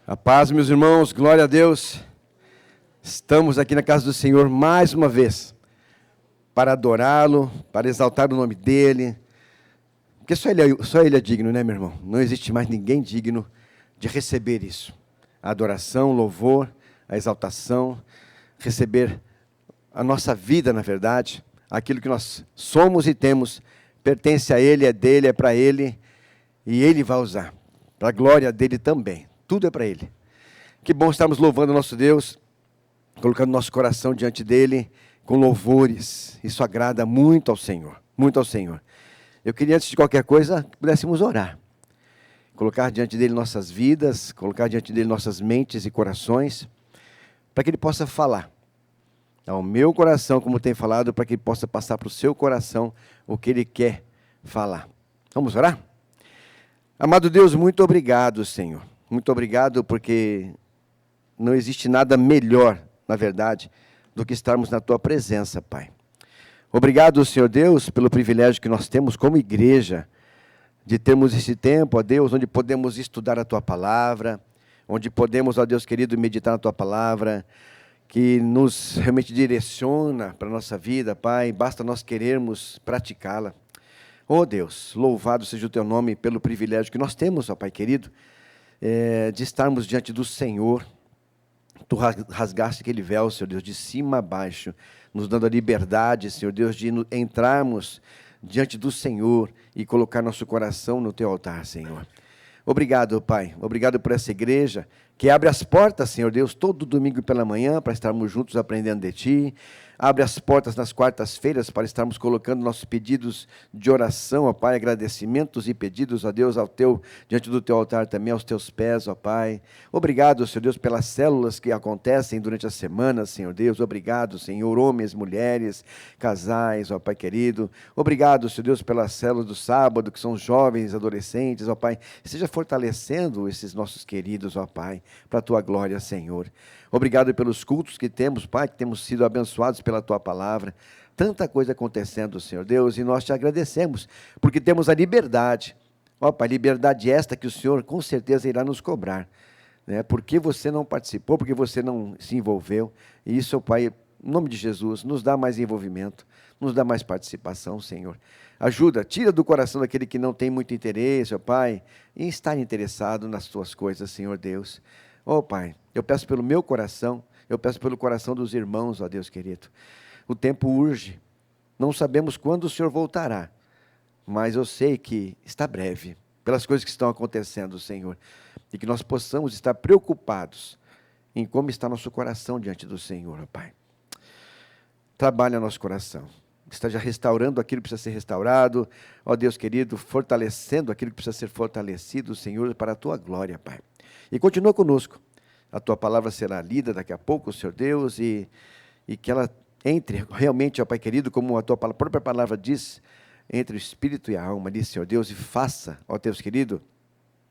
A paz, meus irmãos, glória a Deus. Estamos aqui na casa do Senhor mais uma vez, para adorá-lo, para exaltar o nome dEle, porque só ele é digno, né, meu irmão? Não existe mais ninguém digno de receber isso. A adoração, o louvor, a exaltação, receber a nossa vida, na verdade, aquilo que nós somos e temos, pertence a Ele, é dEle, é para Ele, e Ele vai usar, para a glória dEle também. Tudo é para Ele. Que bom estarmos louvando o nosso Deus, colocando nosso coração diante dEle com louvores. Isso agrada muito ao Senhor, muito ao Senhor. Eu queria, antes de qualquer coisa, que pudéssemos orar. Colocar diante dEle nossas vidas, colocar diante dEle nossas mentes e corações, para que Ele possa falar ao meu coração, como tem falado, para que Ele possa passar para o seu coração o que Ele quer falar. Vamos orar? Amado Deus, muito obrigado, Senhor. Muito obrigado, porque não existe nada melhor, na verdade, do que estarmos na Tua presença, Pai. Obrigado, Senhor Deus, pelo privilégio que nós temos como igreja, de termos esse tempo, ó Deus, onde podemos estudar a Tua palavra, onde podemos, ó Deus querido, meditar na Tua palavra, que nos realmente direciona para a nossa vida, Pai, basta nós querermos praticá-la. Ó Deus, louvado seja o Teu nome pelo privilégio que nós temos, ó Pai querido, de estarmos diante do Senhor. Tu rasgaste aquele véu, Senhor Deus, de cima a baixo, nos dando a liberdade, Senhor Deus, de entrarmos diante do Senhor e colocar nosso coração no Teu altar, Senhor. Obrigado, Pai. Obrigado por essa igreja que abre as portas, Senhor Deus, todo domingo pela manhã para estarmos juntos aprendendo de Ti. Abre as portas nas quartas-feiras para estarmos colocando nossos pedidos de oração, ó Pai, agradecimentos e pedidos, ó Deus, diante do Teu altar também, aos Teus pés, ó Pai. Obrigado, Senhor Deus, pelas células que acontecem durante a semana, Senhor Deus. Obrigado, Senhor, homens, mulheres, casais, ó Pai querido. Obrigado, Senhor Deus, pelas células do sábado, que são jovens, adolescentes, ó Pai. Esteja fortalecendo esses nossos queridos, ó Pai, para a Tua glória, Senhor. Obrigado pelos cultos que temos, Pai, que temos sido abençoados pela Tua palavra. Tanta coisa acontecendo, Senhor Deus, e nós Te agradecemos, porque temos a liberdade. Ó Pai, liberdade esta que o Senhor com certeza irá nos cobrar, né? Porque você não participou, porque você não se envolveu. E isso, ó Pai, em nome de Jesus, nos dá mais envolvimento, nos dá mais participação, Senhor. Ajuda, tira do coração daquele que não tem muito interesse, ó Pai, em estar interessado nas Tuas coisas, Senhor Deus. Ó Pai, eu peço pelo meu coração, eu peço pelo coração dos irmãos, ó Deus querido. O tempo urge, não sabemos quando o Senhor voltará, mas eu sei que está breve, pelas coisas que estão acontecendo, Senhor, e que nós possamos estar preocupados em como está nosso coração diante do Senhor, ó Pai. Trabalha nosso coração, esteja restaurando aquilo que precisa ser restaurado, ó Deus querido, fortalecendo aquilo que precisa ser fortalecido, Senhor, para a Tua glória, Pai. E continua conosco. A Tua palavra será lida daqui a pouco, Senhor Deus, e que ela entre realmente, ó Pai querido, como a Tua própria palavra diz, entre o Espírito e a alma, diz, Senhor Deus, e faça, ó Deus querido,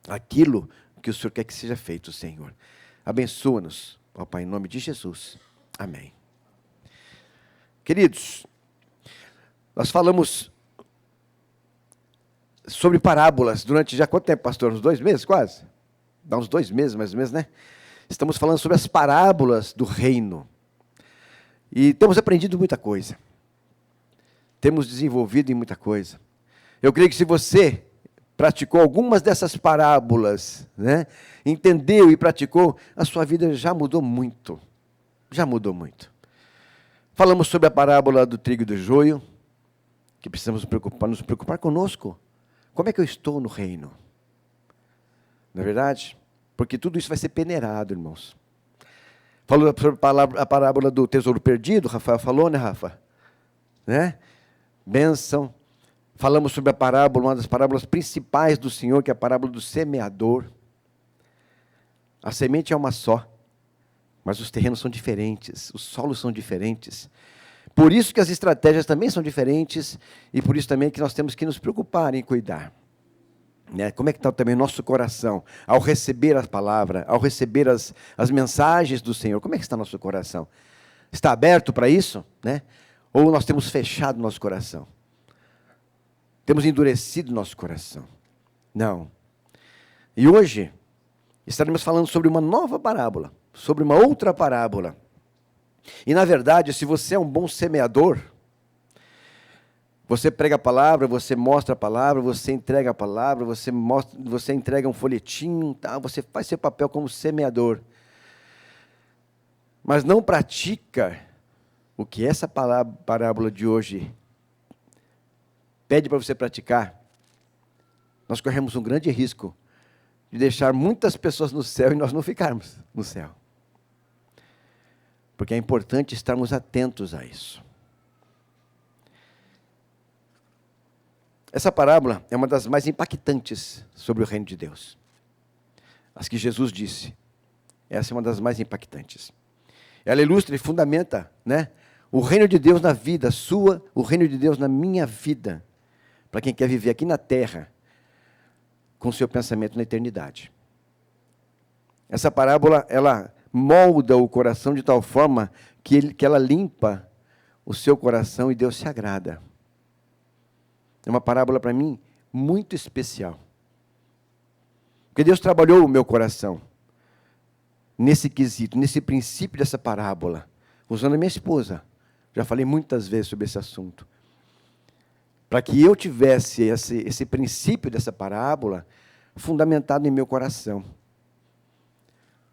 aquilo que o Senhor quer que seja feito, Senhor. Abençoa-nos, ó Pai, em nome de Jesus. Amém. Queridos, nós falamos sobre parábolas durante já quanto tempo, pastor? Uns 2 meses, quase? Dá uns 2 meses, mais ou menos, né? Estamos falando sobre as parábolas do reino. E temos aprendido muita coisa. Temos desenvolvido em muita coisa. Eu creio que se você praticou algumas dessas parábolas, né, entendeu e praticou, a sua vida já mudou muito. Já mudou muito. Falamos sobre a parábola do trigo e do joio, que precisamos nos preocupar conosco. Como é que eu estou no reino? Não é verdade? Porque tudo isso vai ser peneirado, irmãos. Falou sobre a parábola do tesouro perdido, Rafael falou, né, Rafa? Né? Bênção. Falamos sobre a parábola, uma das parábolas principais do Senhor, que é a parábola do semeador. A semente é uma só, mas os terrenos são diferentes, os solos são diferentes. Por isso que as estratégias também são diferentes, e por isso também que nós temos que nos preocupar em cuidar. Né? Como é que está também o nosso coração ao receber a palavra, ao receber as mensagens do Senhor? Como é que está nosso coração? Está aberto para isso? Né? Ou nós temos fechado nosso coração? Temos endurecido nosso coração? Não. E hoje, estaremos falando sobre uma nova parábola, sobre uma outra parábola. E, na verdade, se você é um bom semeador, você prega a palavra, você mostra a palavra, você entrega a palavra, você entrega um folhetinho, tá? Você faz seu papel como semeador. Mas não pratica o que essa parábola de hoje pede para você praticar, nós corremos um grande risco de deixar muitas pessoas no céu e nós não ficarmos no céu. Porque é importante estarmos atentos a isso. Essa parábola é uma das mais impactantes sobre o reino de Deus. As que Jesus disse. Essa é uma das mais impactantes. Ela ilustra e fundamenta, né, o reino de Deus na vida sua, o reino de Deus na minha vida, para quem quer viver aqui na terra, com seu pensamento na eternidade. Essa parábola, ela molda o coração de tal forma que ela limpa o seu coração e Deus se agrada. É uma parábola para mim muito especial. Porque Deus trabalhou o meu coração nesse quesito, nesse princípio dessa parábola, usando a minha esposa. Já falei muitas vezes sobre esse assunto. Para que eu tivesse esse princípio dessa parábola fundamentado em meu coração.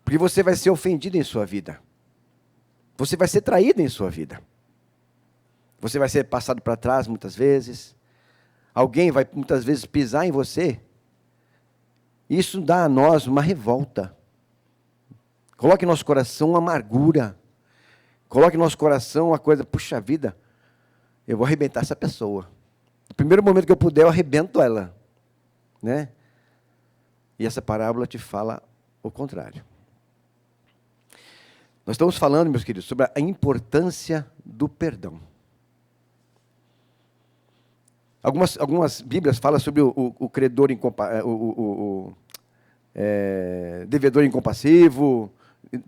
Porque você vai ser ofendido em sua vida. Você vai ser traído em sua vida. Você vai ser passado para trás muitas vezes. Alguém vai muitas vezes pisar em você. Isso dá a nós uma revolta. Coloque em nosso coração uma amargura. Coloque em nosso coração uma coisa, puxa vida, eu vou arrebentar essa pessoa. No primeiro momento que eu puder, eu arrebento ela. Né? E essa parábola te fala o contrário. Nós estamos falando, meus queridos, sobre a importância do perdão. Algumas Bíblias falam sobre o credor devedor incompassivo,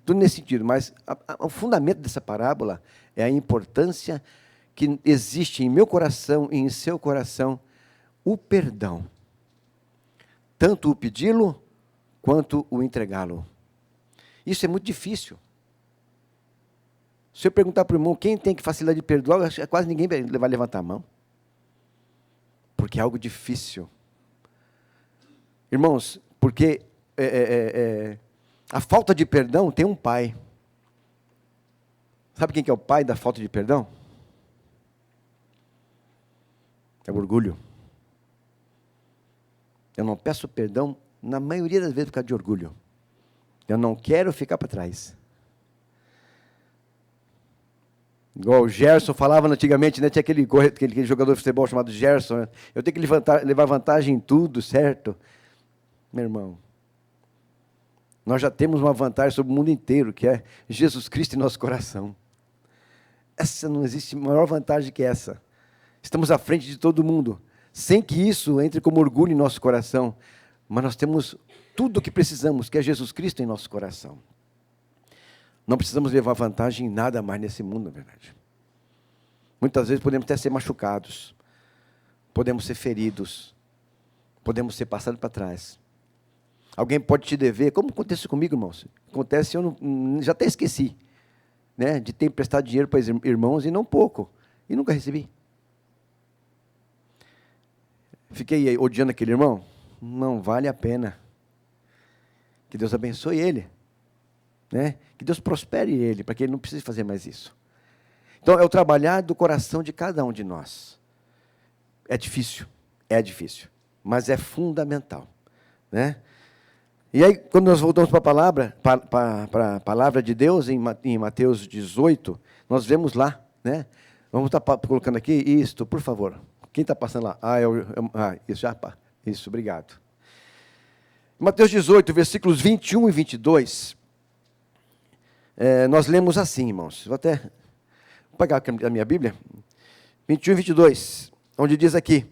tudo nesse sentido, mas o fundamento dessa parábola é a importância que existe em meu coração e em seu coração o perdão. Tanto o pedi-lo, quanto o entregá-lo. Isso é muito difícil. Se eu perguntar para o irmão quem tem que facilidade de perdoar, acho que quase ninguém vai levantar a mão. Porque é algo difícil. Irmãos, porque a falta de perdão tem um pai. Sabe quem que é o pai da falta de perdão? É o orgulho. Eu não peço perdão, na maioria das vezes, por causa de orgulho. Eu não quero ficar para trás. Igual o Gerson falava antigamente, né? Tinha aquele jogador de futebol chamado Gerson. Né? Eu tenho que levar vantagem em tudo, certo? Meu irmão, nós já temos uma vantagem sobre o mundo inteiro, que é Jesus Cristo em nosso coração. Essa não existe maior vantagem que essa. Estamos à frente de todo mundo, sem que isso entre como orgulho em nosso coração. Mas nós temos tudo o que precisamos, que é Jesus Cristo em nosso coração. Não precisamos levar vantagem em nada mais nesse mundo, na verdade. Muitas vezes podemos até ser machucados, podemos ser feridos, podemos ser passados para trás. Alguém pode te dever, como acontece comigo, irmãos? Acontece, eu já até esqueci, né, de ter emprestado dinheiro para os irmãos, e não pouco, e nunca recebi. Fiquei odiando aquele irmão? Não vale a pena. Que Deus abençoe ele. Né? Que Deus prospere ele, para que ele não precise fazer mais isso. Então, é o trabalhar do coração de cada um de nós. É difícil, mas é fundamental. Né? E aí, quando nós voltamos para a palavra de Deus, em Mateus 18, nós vemos lá, né? Vamos estar colocando aqui isto, por favor. Quem está passando lá? Isso, obrigado. Mateus 18, versículos 21 e 22, nós lemos assim, irmãos. Vou pegar a minha Bíblia. 21 e 22, onde diz aqui: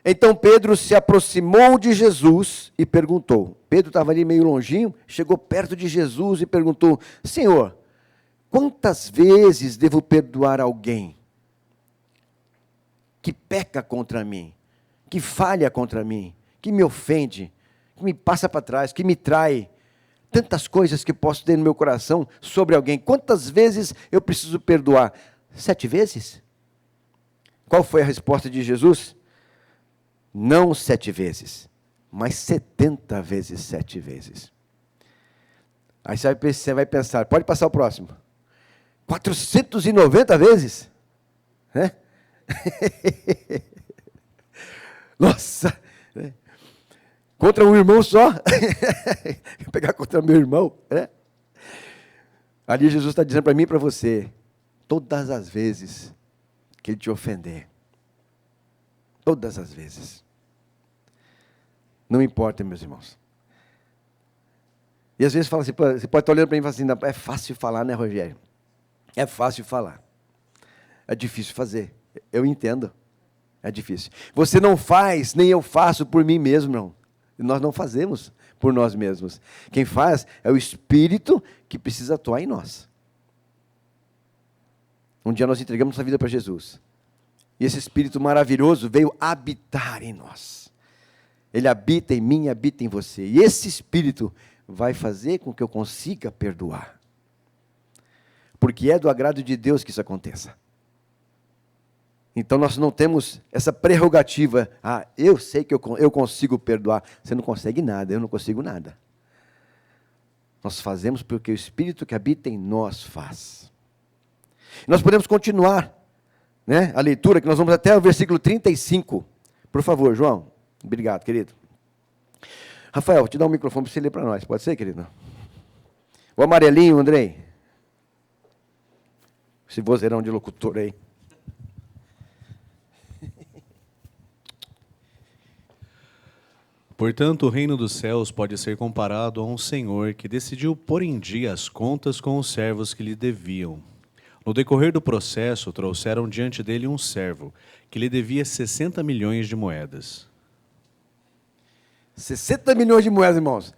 Então Pedro se aproximou de Jesus e perguntou. Pedro estava ali meio longinho, chegou perto de Jesus e perguntou: Senhor, quantas vezes devo perdoar alguém que peca contra mim, que falha contra mim, que me ofende, que me passa para trás, que me trai? Tantas coisas que posso ter no meu coração sobre alguém. Quantas vezes eu preciso perdoar? 7 vezes? Qual foi a resposta de Jesus? Não 7 vezes, mas 70 vezes 7 vezes. Aí você vai pensar, pode passar o próximo. 490 vezes? Né? Nossa! Contra um irmão só? Vou pegar contra meu irmão, né? Ali Jesus está dizendo para mim e para você, todas as vezes que ele te ofender, todas as vezes, não importa, meus irmãos. E às vezes fala assim, você pode estar olhando para mim e falar assim, é fácil falar, né, Rogério? É fácil falar. É difícil fazer. Eu entendo. É difícil. Você não faz, nem eu faço por mim mesmo, não. Nós não fazemos por nós mesmos. Quem faz é o Espírito que precisa atuar em nós. Um dia nós entregamos nossa vida para Jesus. E esse Espírito maravilhoso veio habitar em nós. Ele habita em mim, habita em você. E esse Espírito vai fazer com que eu consiga perdoar. Porque é do agrado de Deus que isso aconteça. Então nós não temos essa prerrogativa. Eu sei que eu consigo perdoar. Você não consegue nada, eu não consigo nada. Nós fazemos porque o Espírito que habita em nós faz. Nós podemos continuar, né, a leitura, que nós vamos até o versículo 35. Por favor, João. Obrigado, querido. Rafael, vou te dar um microfone para você ler para nós. Pode ser, querido? O amarelinho, Andrei. Esse vozeirão de locutor aí. Portanto, o reino dos céus pode ser comparado a um senhor que decidiu pôr em dia as contas com os servos que lhe deviam. No decorrer do processo, trouxeram diante dele um servo que lhe devia 60 milhões de moedas. 60 milhões de moedas, irmãos.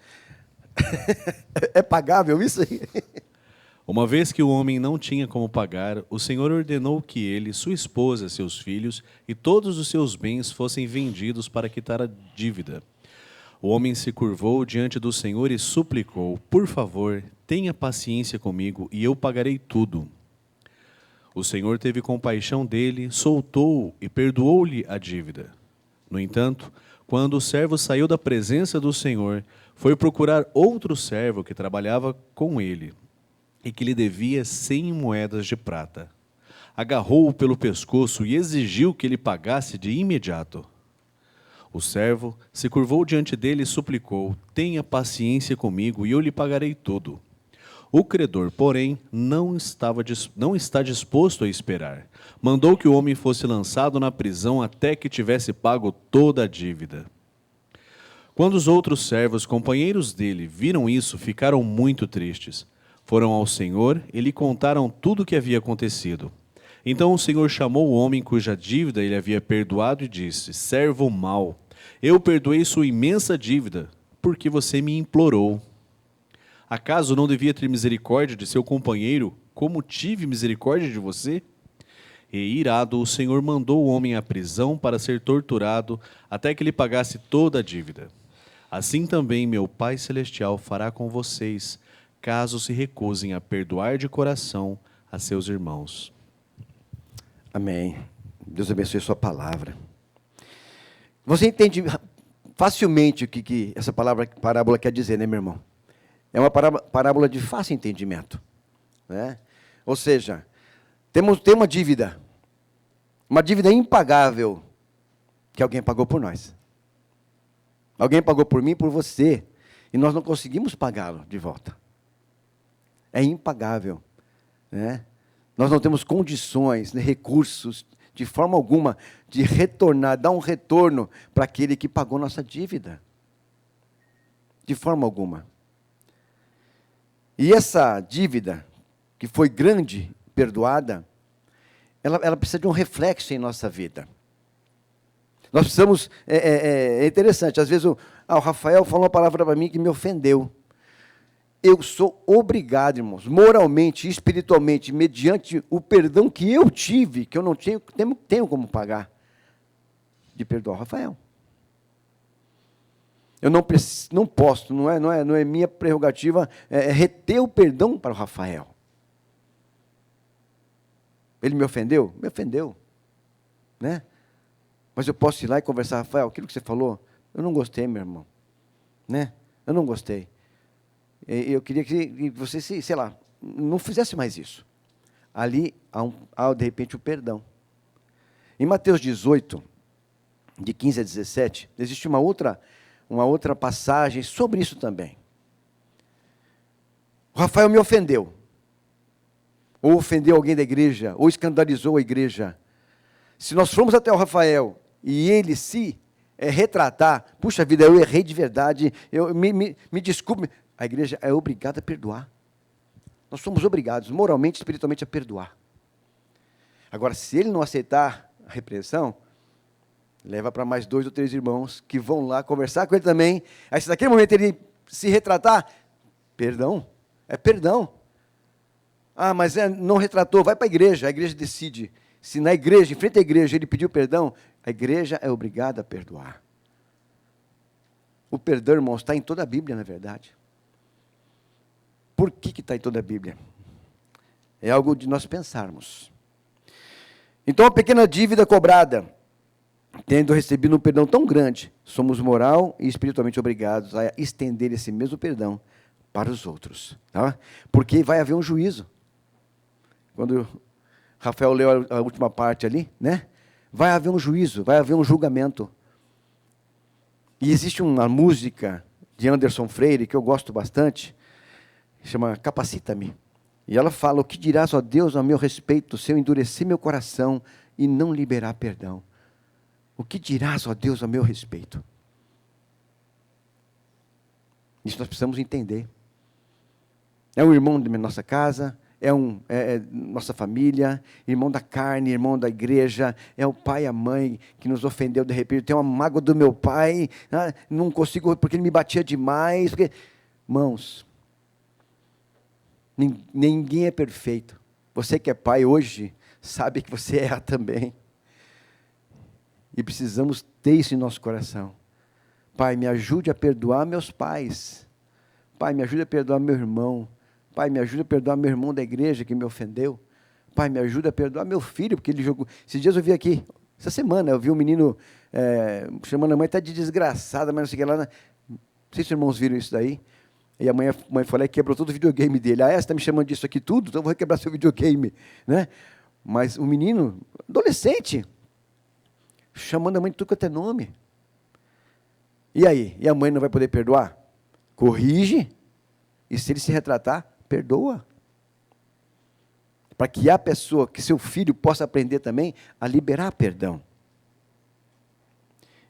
É pagável isso aí? Uma vez que o homem não tinha como pagar, o Senhor ordenou que ele, sua esposa, seus filhos e todos os seus bens fossem vendidos para quitar a dívida. O homem se curvou diante do Senhor e suplicou: por favor, tenha paciência comigo e eu pagarei tudo. O Senhor teve compaixão dele, soltou-o e perdoou-lhe a dívida. No entanto, quando o servo saiu da presença do Senhor, foi procurar outro servo que trabalhava com ele e que lhe devia 100 moedas de prata. Agarrou-o pelo pescoço e exigiu que ele pagasse de imediato. O servo se curvou diante dele e suplicou: tenha paciência comigo e eu lhe pagarei tudo. O credor, porém, não está disposto a esperar. Mandou que o homem fosse lançado na prisão até que tivesse pago toda a dívida. Quando os outros servos, companheiros dele, viram isso, ficaram muito tristes. Foram ao Senhor e lhe contaram tudo o que havia acontecido. Então o Senhor chamou o homem cuja dívida ele havia perdoado e disse: servo mau, eu perdoei sua imensa dívida, porque você me implorou. Acaso não devia ter misericórdia de seu companheiro, como tive misericórdia de você? E irado, o Senhor mandou o homem à prisão para ser torturado, até que lhe pagasse toda a dívida. Assim também meu Pai Celestial fará com vocês, caso se recusem a perdoar de coração a seus irmãos. Amém. Deus abençoe a sua palavra. Você entende facilmente o que essa parábola quer dizer, né, meu irmão? É uma parábola de fácil entendimento, né? Ou seja, tem uma dívida impagável, que alguém pagou por nós. Alguém pagou por mim e por você, e nós não conseguimos pagá-lo de volta. É impagável, né? Nós não temos condições, nem recursos, de forma alguma, de retornar, dar um retorno para aquele que pagou nossa dívida. De forma alguma. E essa dívida, que foi grande, perdoada, ela precisa de um reflexo em nossa vida. Nós precisamos, é interessante, às vezes o Rafael falou uma palavra para mim que me ofendeu. Eu sou obrigado, irmãos, moralmente, espiritualmente, mediante o perdão que eu tive, que eu não tenho como pagar, de perdoar o Rafael. Eu não posso, não é minha prerrogativa reter o perdão para o Rafael. Ele me ofendeu? Me ofendeu. Né? Mas eu posso ir lá e conversar, Rafael, aquilo que você falou, eu não gostei, meu irmão. Né? Eu não gostei. Eu queria que você, sei lá, não fizesse mais isso. Ali há de repente, o perdão. Em Mateus 18, de 15 a 17, existe uma outra passagem sobre isso também. O Rafael me ofendeu. Ou ofendeu alguém da igreja, ou escandalizou a igreja. Se nós formos até o Rafael e ele se retratar, puxa vida, eu errei de verdade, me desculpe, a igreja é obrigada a perdoar. Nós somos obrigados, moralmente e espiritualmente, a perdoar. Agora, se ele não aceitar a repreensão, leva para mais 2 ou 3 irmãos que vão lá conversar com ele também. Aí, se naquele momento ele se retratar, perdão, é perdão. Ah, mas não retratou, vai para a igreja decide. Se na igreja, em frente à igreja, ele pediu perdão, a igreja é obrigada a perdoar. O perdão, irmãos, está em toda a Bíblia, na verdade. Por que está em toda a Bíblia? É algo de nós pensarmos. Então, a pequena dívida cobrada, tendo recebido um perdão tão grande, somos moral e espiritualmente obrigados a estender esse mesmo perdão para os outros. Tá? Porque vai haver um juízo. Quando Rafael leu a última parte ali, né? Vai haver um juízo, vai haver um julgamento. E existe uma música de Anderson Freire, que eu gosto bastante, chama Capacita-me. E ela fala, o que dirás, ó Deus, a meu respeito, se eu endurecer meu coração e não liberar perdão? O que dirás, ó Deus, a meu respeito? Isso nós precisamos entender. É um irmão da nossa casa, é nossa família, irmão da carne, irmão da igreja, é o pai e a mãe que nos ofendeu de repente, tem uma mágoa do meu pai, não consigo, porque ele me batia demais. Irmãos, ninguém é perfeito. Você que é pai hoje, sabe que você erra também. E precisamos ter isso em nosso coração. Pai, me ajude a perdoar meus pais. Pai, me ajude a perdoar meu irmão. Pai, me ajuda a perdoar meu irmão da igreja que me ofendeu. Pai, me ajuda a perdoar meu filho, porque ele jogou. Esses dias eu vi aqui, essa semana, eu vi um menino chamando a mãe até de desgraçada, mas não sei o que lá. Não sei se os irmãos viram isso daí. E a mãe foi lá e quebrou todo o videogame dele. Você está me chamando disso aqui tudo? Então eu vou quebrar seu videogame. Né? Mas o menino, adolescente, chamando a mãe de tudo quanto é nome. E aí? E a mãe não vai poder perdoar? Corrige. E se ele se retratar, perdoa. Para que a pessoa, que seu filho possa aprender também a liberar perdão.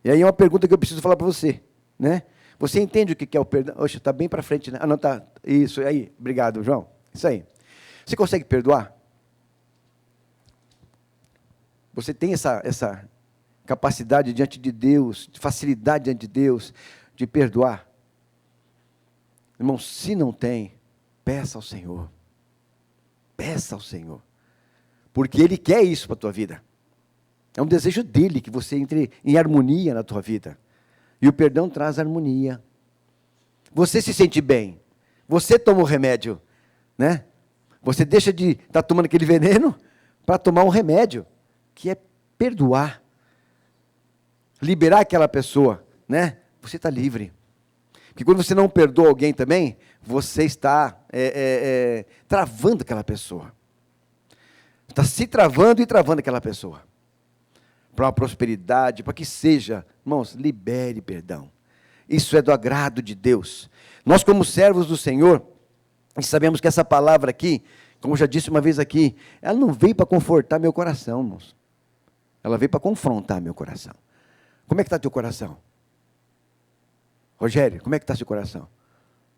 E aí é uma pergunta que eu preciso falar para você. Né? Você entende o que é o perdão? Oxe, está bem para frente, né? Ah, não, está. Isso aí. Obrigado, João. Isso aí. Você consegue perdoar? Você tem essa capacidade diante de Deus, de facilidade diante de Deus, de perdoar? Irmão, se não tem, peça ao Senhor. Peça ao Senhor. Porque Ele quer isso para a tua vida. É um desejo dEle que você entre em harmonia na tua vida. E o perdão traz harmonia. Você se sente bem. Você toma o remédio. Né? Você deixa de estar tomando aquele veneno para tomar um remédio, que é perdoar. Liberar aquela pessoa. Né? Você está livre. Porque quando você não perdoa alguém também, você está travando aquela pessoa. Está se travando e travando aquela pessoa. Para uma prosperidade, para que seja, irmãos, libere perdão. Isso é do agrado de Deus. Nós, como servos do Senhor, sabemos que essa palavra aqui, como eu já disse uma vez aqui, ela não veio para confortar meu coração, irmãos. Ela veio para confrontar meu coração. Como é que está teu coração? Rogério, como é que está seu coração?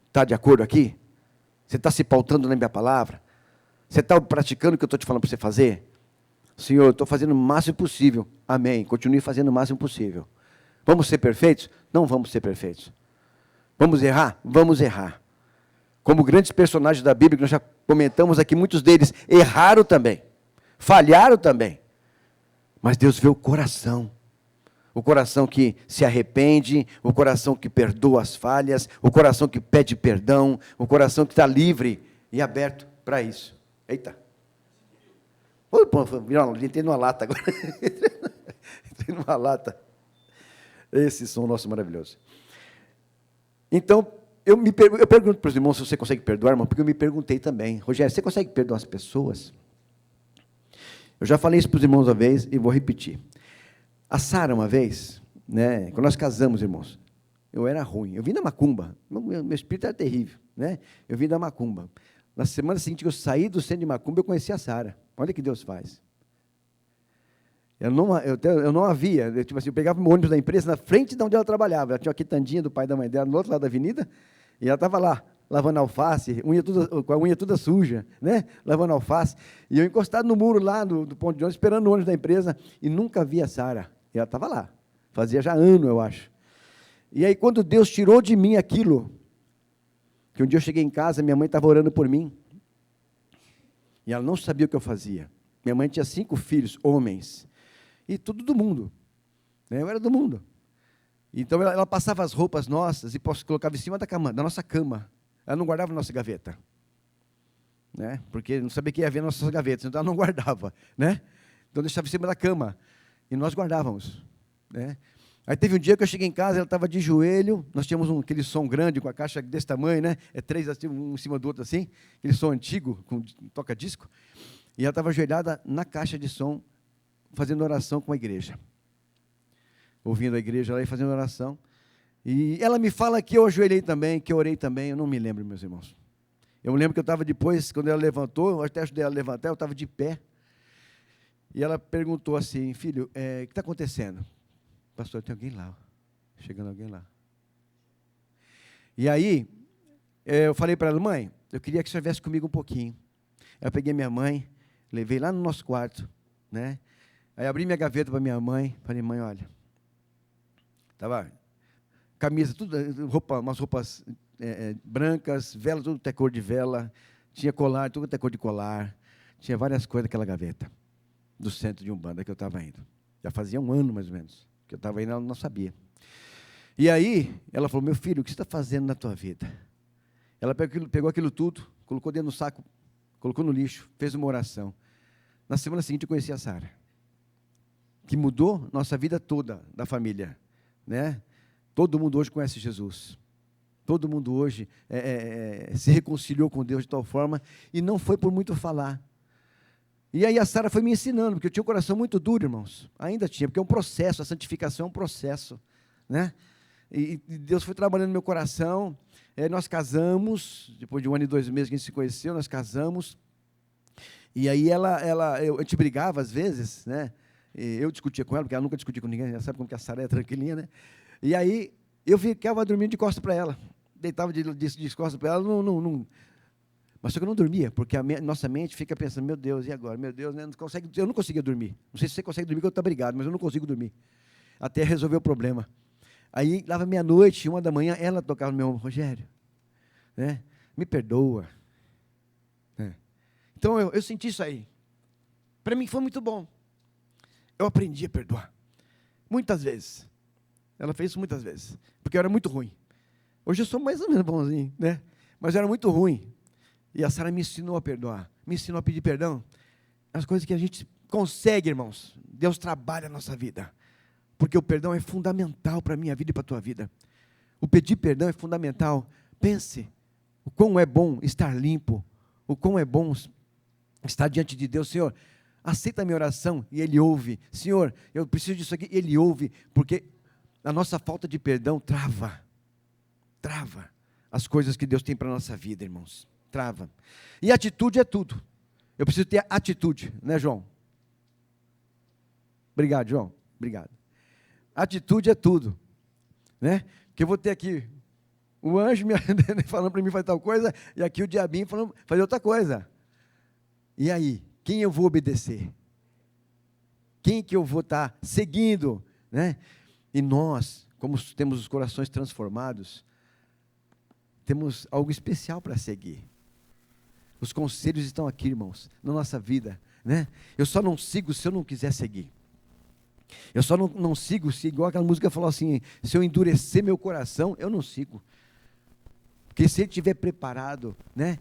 Está de acordo aqui? Você está se pautando na minha palavra? Você está praticando o que eu estou te falando para você fazer? Senhor, eu estou fazendo o máximo possível. Amém. Continue fazendo o máximo possível. Vamos ser perfeitos? Não vamos ser perfeitos. Vamos errar? Vamos errar. Como grandes personagens da Bíblia, que nós já comentamos aqui, muitos deles erraram também. Falharam também. Mas Deus vê o coração. o coração que se arrepende, o coração que perdoa as falhas, o coração que pede perdão, o coração que está livre e aberto para isso. Eita! Entrei numa lata agora. Entrei numa lata. Esse som nosso maravilhoso. Então, eu pergunto para os irmãos se você consegue perdoar, irmão, porque eu me perguntei também. Rogério, você consegue perdoar as pessoas? Eu já falei isso para os irmãos uma vez e vou repetir. A Sara, uma vez, né, quando nós casamos, irmãos, eu era ruim. Eu vim da macumba. Meu espírito era terrível. Né? Eu vim da macumba. Na semana seguinte que eu saí do centro de macumba, eu conheci a Sara. Olha o que Deus faz. Eu não havia, tipo assim, eu pegava o ônibus da empresa na frente de onde ela trabalhava. Ela tinha uma quitandinha do pai e da mãe dela, no outro lado da avenida, e ela estava lá, lavando alface, com a unha toda suja, né? Lavando alface. E eu encostado no muro lá, do ponto de ônibus, esperando o ônibus da empresa, e nunca vi a Sara. E ela estava lá. Fazia já ano, eu acho. E aí, quando Deus tirou de mim aquilo, que um dia eu cheguei em casa, minha mãe estava orando por mim, e ela não sabia o que eu fazia. Minha mãe tinha 5 filhos, homens, e tudo do mundo. Né? Eu era do mundo. Então, ela passava as roupas nossas e colocava em cima da nossa cama. Ela não guardava na nossa gaveta. Né? Porque não sabia que ia haver nas nossas gavetas, então ela não guardava. Né? Então, deixava em cima da cama. E nós guardávamos. Né? Aí teve um dia que eu cheguei em casa, ela estava de joelho, nós tínhamos aquele som grande, com a caixa desse tamanho, né? 3 assim, um em cima do outro assim, aquele som antigo, com toca-disco. E ela estava ajoelhada na caixa de som, fazendo oração com a igreja. Ouvindo a igreja lá e fazendo oração. E ela me fala que eu ajoelhei também, que eu orei também, eu não me lembro, meus irmãos. Eu me lembro que eu estava depois, quando ela levantou, eu até ajudei ela a levantar, eu estava de pé. E ela perguntou assim, filho, o que está acontecendo? Pastor, tem alguém lá, chegando alguém lá. E aí, eu falei para ela, mãe, eu queria que você estivesse comigo um pouquinho. Eu peguei minha mãe, levei lá no nosso quarto, né? Aí abri minha gaveta para minha mãe, falei, mãe, olha, estava camisa, tudo, umas roupas brancas, vela, tudo até cor de vela, tinha colar, tudo até cor de colar, tinha várias coisas naquela gaveta, do centro de Umbanda que eu estava indo. Já fazia um ano, mais ou menos, que eu estava indo, ela não sabia. E aí, ela falou, meu filho, o que você está fazendo na tua vida? Ela pegou aquilo tudo, colocou dentro do saco, colocou no lixo, fez uma oração. Na semana seguinte, eu conheci a Sara, que mudou nossa vida toda, da família. Né? Todo mundo hoje conhece Jesus. Todo mundo hoje se reconciliou com Deus de tal forma, e não foi por muito falar. E aí a Sara foi me ensinando, porque eu tinha um coração muito duro, irmãos. Ainda tinha, porque é um processo, a santificação é um processo. Né? E Deus foi trabalhando no meu coração. Nós casamos, depois de 1 ano e 2 meses que a gente se conheceu, nós casamos. E aí a gente brigava às vezes, né? Eu discutia com ela, porque ela nunca discutia com ninguém, já sabe como que a Sara é tranquilinha, né? E aí eu ficava dormindo de costas para ela, deitava de costas para ela, não. Mas só que eu não dormia, porque nossa mente fica pensando, meu Deus, e agora? Meu Deus, né? Eu não conseguia dormir. Não sei se você consegue dormir, porque eu estou brigado, mas eu não consigo dormir. Até resolver o problema. Aí, lá meia-noite, 1 da manhã, ela tocava no meu ombro, Rogério, né? Me perdoa. Então, eu senti isso aí. Para mim foi muito bom. Eu aprendi a perdoar. Muitas vezes. Ela fez isso muitas vezes. Porque eu era muito ruim. Hoje eu sou mais ou menos bonzinho, né? Mas eu era muito ruim. E a Sara me ensinou a perdoar. Me ensinou a pedir perdão. As coisas que a gente consegue, irmãos. Deus trabalha na nossa vida. Porque o perdão é fundamental para a minha vida e para a tua vida. O pedir perdão é fundamental. Pense o quão é bom estar limpo. O quão é bom estar diante de Deus. Senhor, aceita a minha oração, e Ele ouve. Senhor, eu preciso disso aqui, Ele ouve, porque a nossa falta de perdão trava as coisas que Deus tem para a nossa vida, irmãos. Trava. E atitude é tudo. Eu preciso ter atitude, né, João? Obrigado, João. Obrigado. Atitude é tudo, né? Porque eu vou ter aqui o anjo falando para mim fazer tal coisa, e aqui o diabinho falando fazer outra coisa. E aí? Quem eu vou obedecer? Quem que eu vou estar seguindo? Né? E nós, como temos os corações transformados, temos algo especial para seguir. Os conselhos estão aqui, irmãos, na nossa vida. Né? Eu só não sigo se eu não quiser seguir. Eu só não sigo, se igual aquela música falou assim, se eu endurecer meu coração, eu não sigo. Porque se ele estiver preparado, né,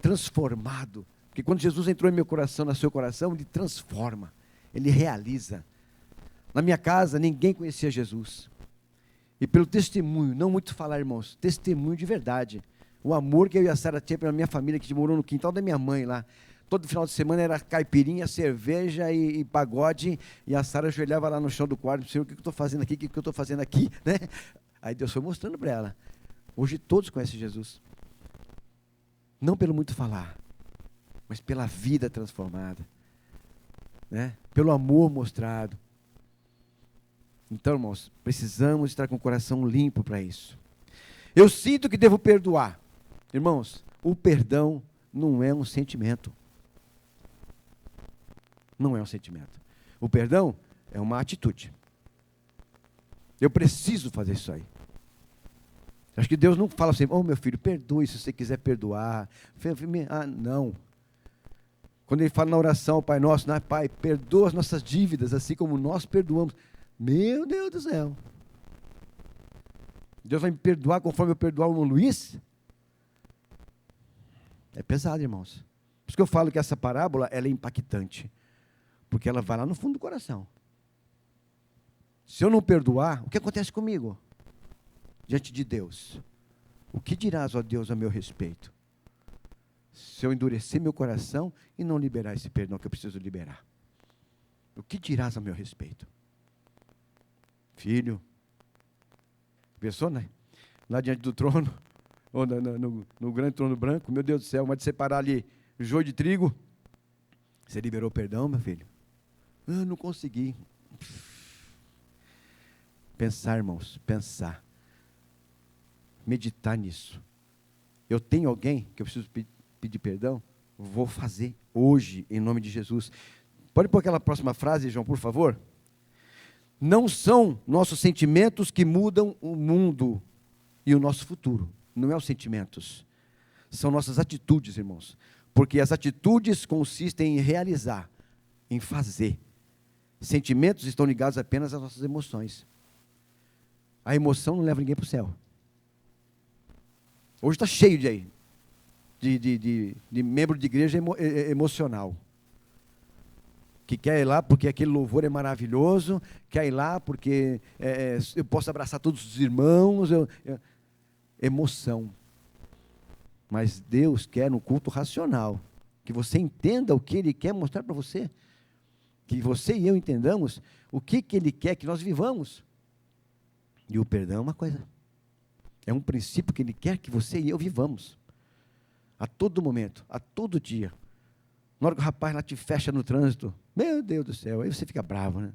transformado, porque quando Jesus entrou em meu coração, no seu coração, ele transforma, ele realiza. Na minha casa, ninguém conhecia Jesus. E pelo testemunho, não muito falar, irmãos, testemunho de verdade. O amor que eu e a Sara tinha pela minha família, que morou no quintal da minha mãe lá. Todo final de semana era caipirinha, cerveja e pagode, e a Sara ajoelhava lá no chão do quarto, Senhor, o que eu estou fazendo aqui, o que eu estou fazendo aqui, né? Aí Deus foi mostrando para ela. Hoje todos conhecem Jesus. Não pelo muito falar, mas pela vida transformada, né? Pelo amor mostrado. Então, irmãos, precisamos estar com o coração limpo para isso. Eu sinto que devo perdoar. Irmãos, o perdão não é um sentimento. Não é um sentimento. O perdão é uma atitude. Eu preciso fazer isso aí. Acho que Deus não fala assim, meu filho, perdoe se você quiser perdoar. Não. Quando ele fala na oração ao Pai Nosso, Pai, perdoa as nossas dívidas, assim como nós perdoamos. Meu Deus do céu. Deus vai me perdoar conforme eu perdoar o Luiz? É pesado, irmãos. Por isso que eu falo que essa parábola ela é impactante. Porque ela vai lá no fundo do coração. Se eu não perdoar, o que acontece comigo? Diante de Deus. O que dirás, ó Deus, a meu respeito? Se eu endurecer meu coração e não liberar esse perdão que eu preciso liberar. O que dirás a meu respeito? Filho, pensou, né? Lá diante do trono, ou no grande trono branco, meu Deus do céu, mas de separar ali joio de trigo, você liberou perdão, meu filho? Não consegui. Pensar, irmãos, pensar. Meditar nisso. Eu tenho alguém que eu preciso pedir perdão? Vou fazer hoje, em nome de Jesus. Pode pôr aquela próxima frase, João, por favor? Não são nossos sentimentos que mudam o mundo e o nosso futuro. Não é os sentimentos. São nossas atitudes, irmãos. Porque as atitudes consistem em realizar, em fazer. Sentimentos estão ligados apenas às nossas emoções. A emoção não leva ninguém para o céu. Hoje está cheio de membro de igreja emocional. Que quer ir lá porque aquele louvor é maravilhoso, quer ir lá porque eu posso abraçar todos os irmãos. Emoção. Mas Deus quer um culto racional, que você entenda o que Ele quer mostrar para você, que você e eu entendamos o que Ele quer que nós vivamos. E o perdão é uma coisa, é um princípio que Ele quer que você e eu vivamos, a todo momento, a todo dia. Na hora que o rapaz lá te fecha no trânsito, meu Deus do céu, aí você fica bravo, né?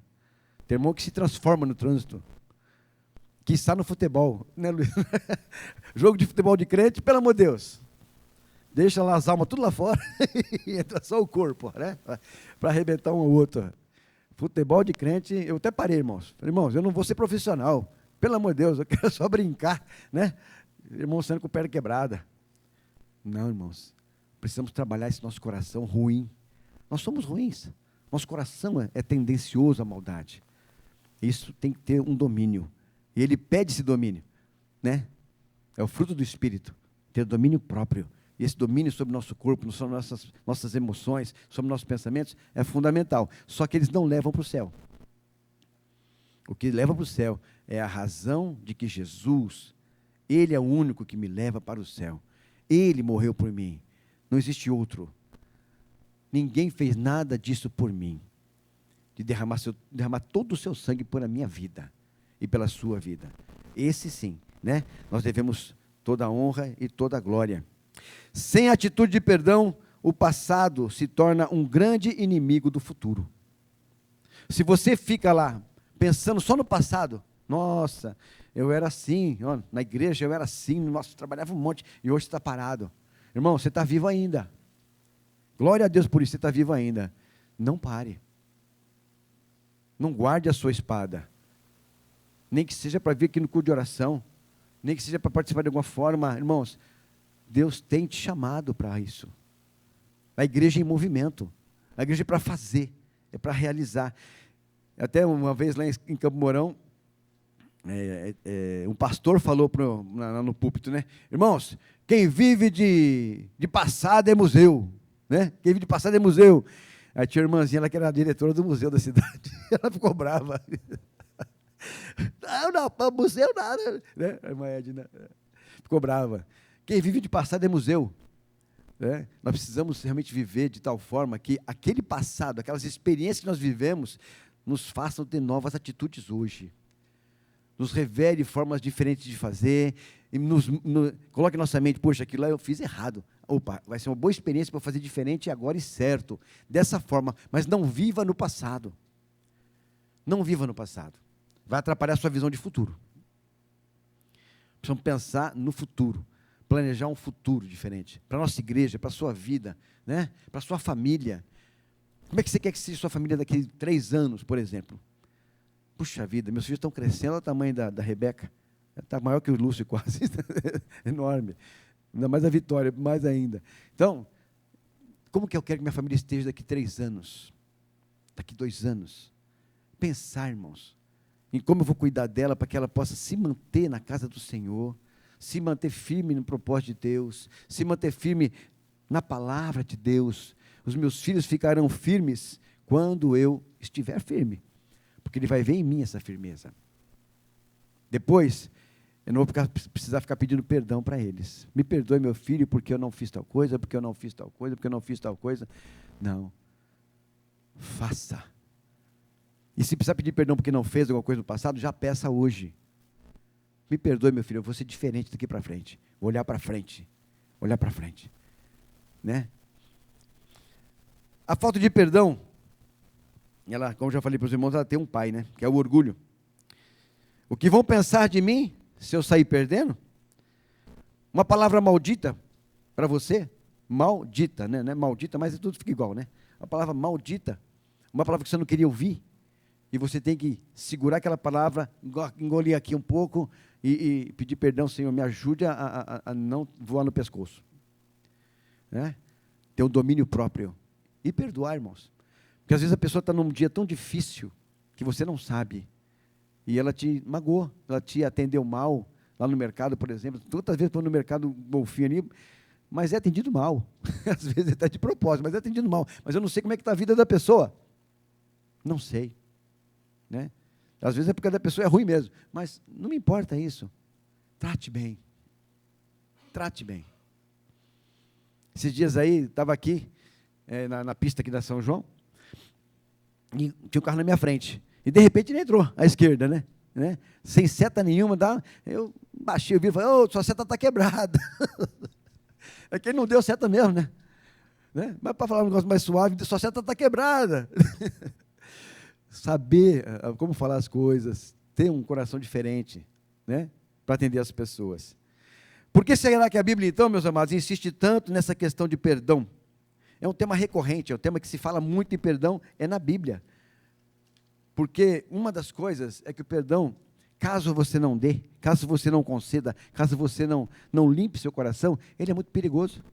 Tem irmão que se transforma no trânsito, que está no futebol, né, Luiz? Jogo de futebol de crente, pelo amor de Deus, deixa lá as almas tudo lá fora e entra só o corpo, né? Para arrebentar um ao outro. Futebol de crente, eu até parei, irmãos. Falei, irmãos, eu não vou ser profissional, pelo amor de Deus, eu quero só brincar, né? Irmão sendo com perna quebrada. Não, irmãos, precisamos trabalhar esse nosso coração ruim. Nós somos ruins. Nosso coração é tendencioso à maldade. Isso tem que ter um domínio. E Ele pede esse domínio, né? É o fruto do Espírito, ter domínio próprio. E esse domínio sobre o nosso corpo, sobre nossas emoções, sobre nossos pensamentos, é fundamental. Só que eles não levam para o céu. O que leva para o céu é a razão de que Jesus, Ele é o único que me leva para o céu. Ele morreu por mim. Não existe outro. Ninguém fez nada disso por mim. De derramar todo o seu sangue por a minha vida e pela sua vida. Esse sim, né? Nós devemos toda a honra e toda a glória. Sem atitude de perdão, o passado se torna um grande inimigo do futuro. Se você fica lá pensando só no passado, nossa, eu era assim, ó, na igreja eu era assim, nossa, trabalhava um monte e hoje está parado. Irmão, você está vivo ainda. Glória a Deus por isso, você está vivo ainda. Não pare. Não guarde a sua espada. Nem que seja para vir aqui no culto de oração, nem que seja para participar de alguma forma. Irmãos, Deus tem te chamado para isso. A igreja é em movimento. A igreja é para fazer, é para realizar. Até uma vez lá em Campo Mourão, um pastor falou no púlpito, né? Irmãos, quem vive de passado é museu, né? Quem vive de passado é museu. Aí tinha uma irmãzinha lá que era a diretora do museu da cidade. Ela ficou brava. Não, museu nada, né? A irmã Edna ficou brava. Quem vive de passado é museu. Né? Nós precisamos realmente viver de tal forma que aquele passado, aquelas experiências que nós vivemos, nos façam ter novas atitudes hoje. Nos revele formas diferentes de fazer, e coloque em nossa mente, poxa, aquilo lá eu fiz errado. Opa, vai ser uma boa experiência para fazer diferente agora e certo. Dessa forma, mas não viva no passado. Não viva no passado. Vai atrapalhar a sua visão de futuro. Precisamos pensar no futuro, planejar um futuro diferente, para a nossa igreja, para a sua vida, né? Para a sua família. Como é que você quer que seja a sua família daqui a 3 anos, por exemplo? Puxa vida, meus filhos estão crescendo, olha o tamanho da Rebeca. Está maior que o Lúcio quase, enorme. Ainda mais a Vitória, mais ainda. Então, como que eu quero que minha família esteja daqui 3 anos? Daqui 2 anos? Pensar, irmãos, em como eu vou cuidar dela para que ela possa se manter na casa do Senhor, se manter firme no propósito de Deus, se manter firme na palavra de Deus. Os meus filhos ficarão firmes quando eu estiver firme, porque ele vai ver em mim essa firmeza. Depois, eu não vou precisar ficar pedindo perdão para eles. Me perdoe, meu filho, porque eu não fiz tal coisa, porque eu não fiz tal coisa, porque eu não fiz tal coisa. Não. Faça. E se precisar pedir perdão porque não fez alguma coisa no passado, já peça hoje. Me perdoe, meu filho, eu vou ser diferente daqui para frente. Vou olhar para frente. Olhar para frente. Né? A falta de perdão, ela, como já falei para os irmãos, ela tem um pai, né? Que é o orgulho. O que vão pensar de mim se eu sair perdendo? Uma palavra maldita para você, maldita, né? Não é maldita, mas tudo fica igual, né? A palavra maldita, uma palavra que você não queria ouvir, e você tem que segurar aquela palavra, engolir aqui um pouco e pedir perdão, Senhor, me ajude a não voar no pescoço. Né? Ter um domínio próprio. E perdoar, irmãos. Porque às vezes a pessoa está num dia tão difícil que você não sabe. E ela te magoou, ela te atendeu mal, lá no mercado, por exemplo. Tantas vezes estou no mercado golfinho ali, mas é atendido mal. Às vezes está de propósito, mas é atendido mal. Mas eu não sei como é que está a vida da pessoa. Não sei. Né? Às vezes é porque a da pessoa é ruim mesmo. Mas não me importa isso. Trate bem. Trate bem. Esses dias aí, estava aqui, na pista aqui da São João, e tinha um carro na minha frente. E de repente ele entrou à esquerda, né? Sem seta nenhuma, eu baixei o vidro e falei, ô, sua seta está quebrada. É que ele não deu seta mesmo, né? Mas para falar um negócio mais suave, sua seta está quebrada. Saber como falar as coisas, ter um coração diferente, né? Para atender as pessoas. Por que será que a Bíblia, então, meus amados, insiste tanto nessa questão de perdão? É um tema recorrente, é um tema que se fala muito em perdão, é na Bíblia. Porque uma das coisas é que o perdão, caso você não dê, caso você não conceda, caso você não limpe seu coração, ele é muito perigoso.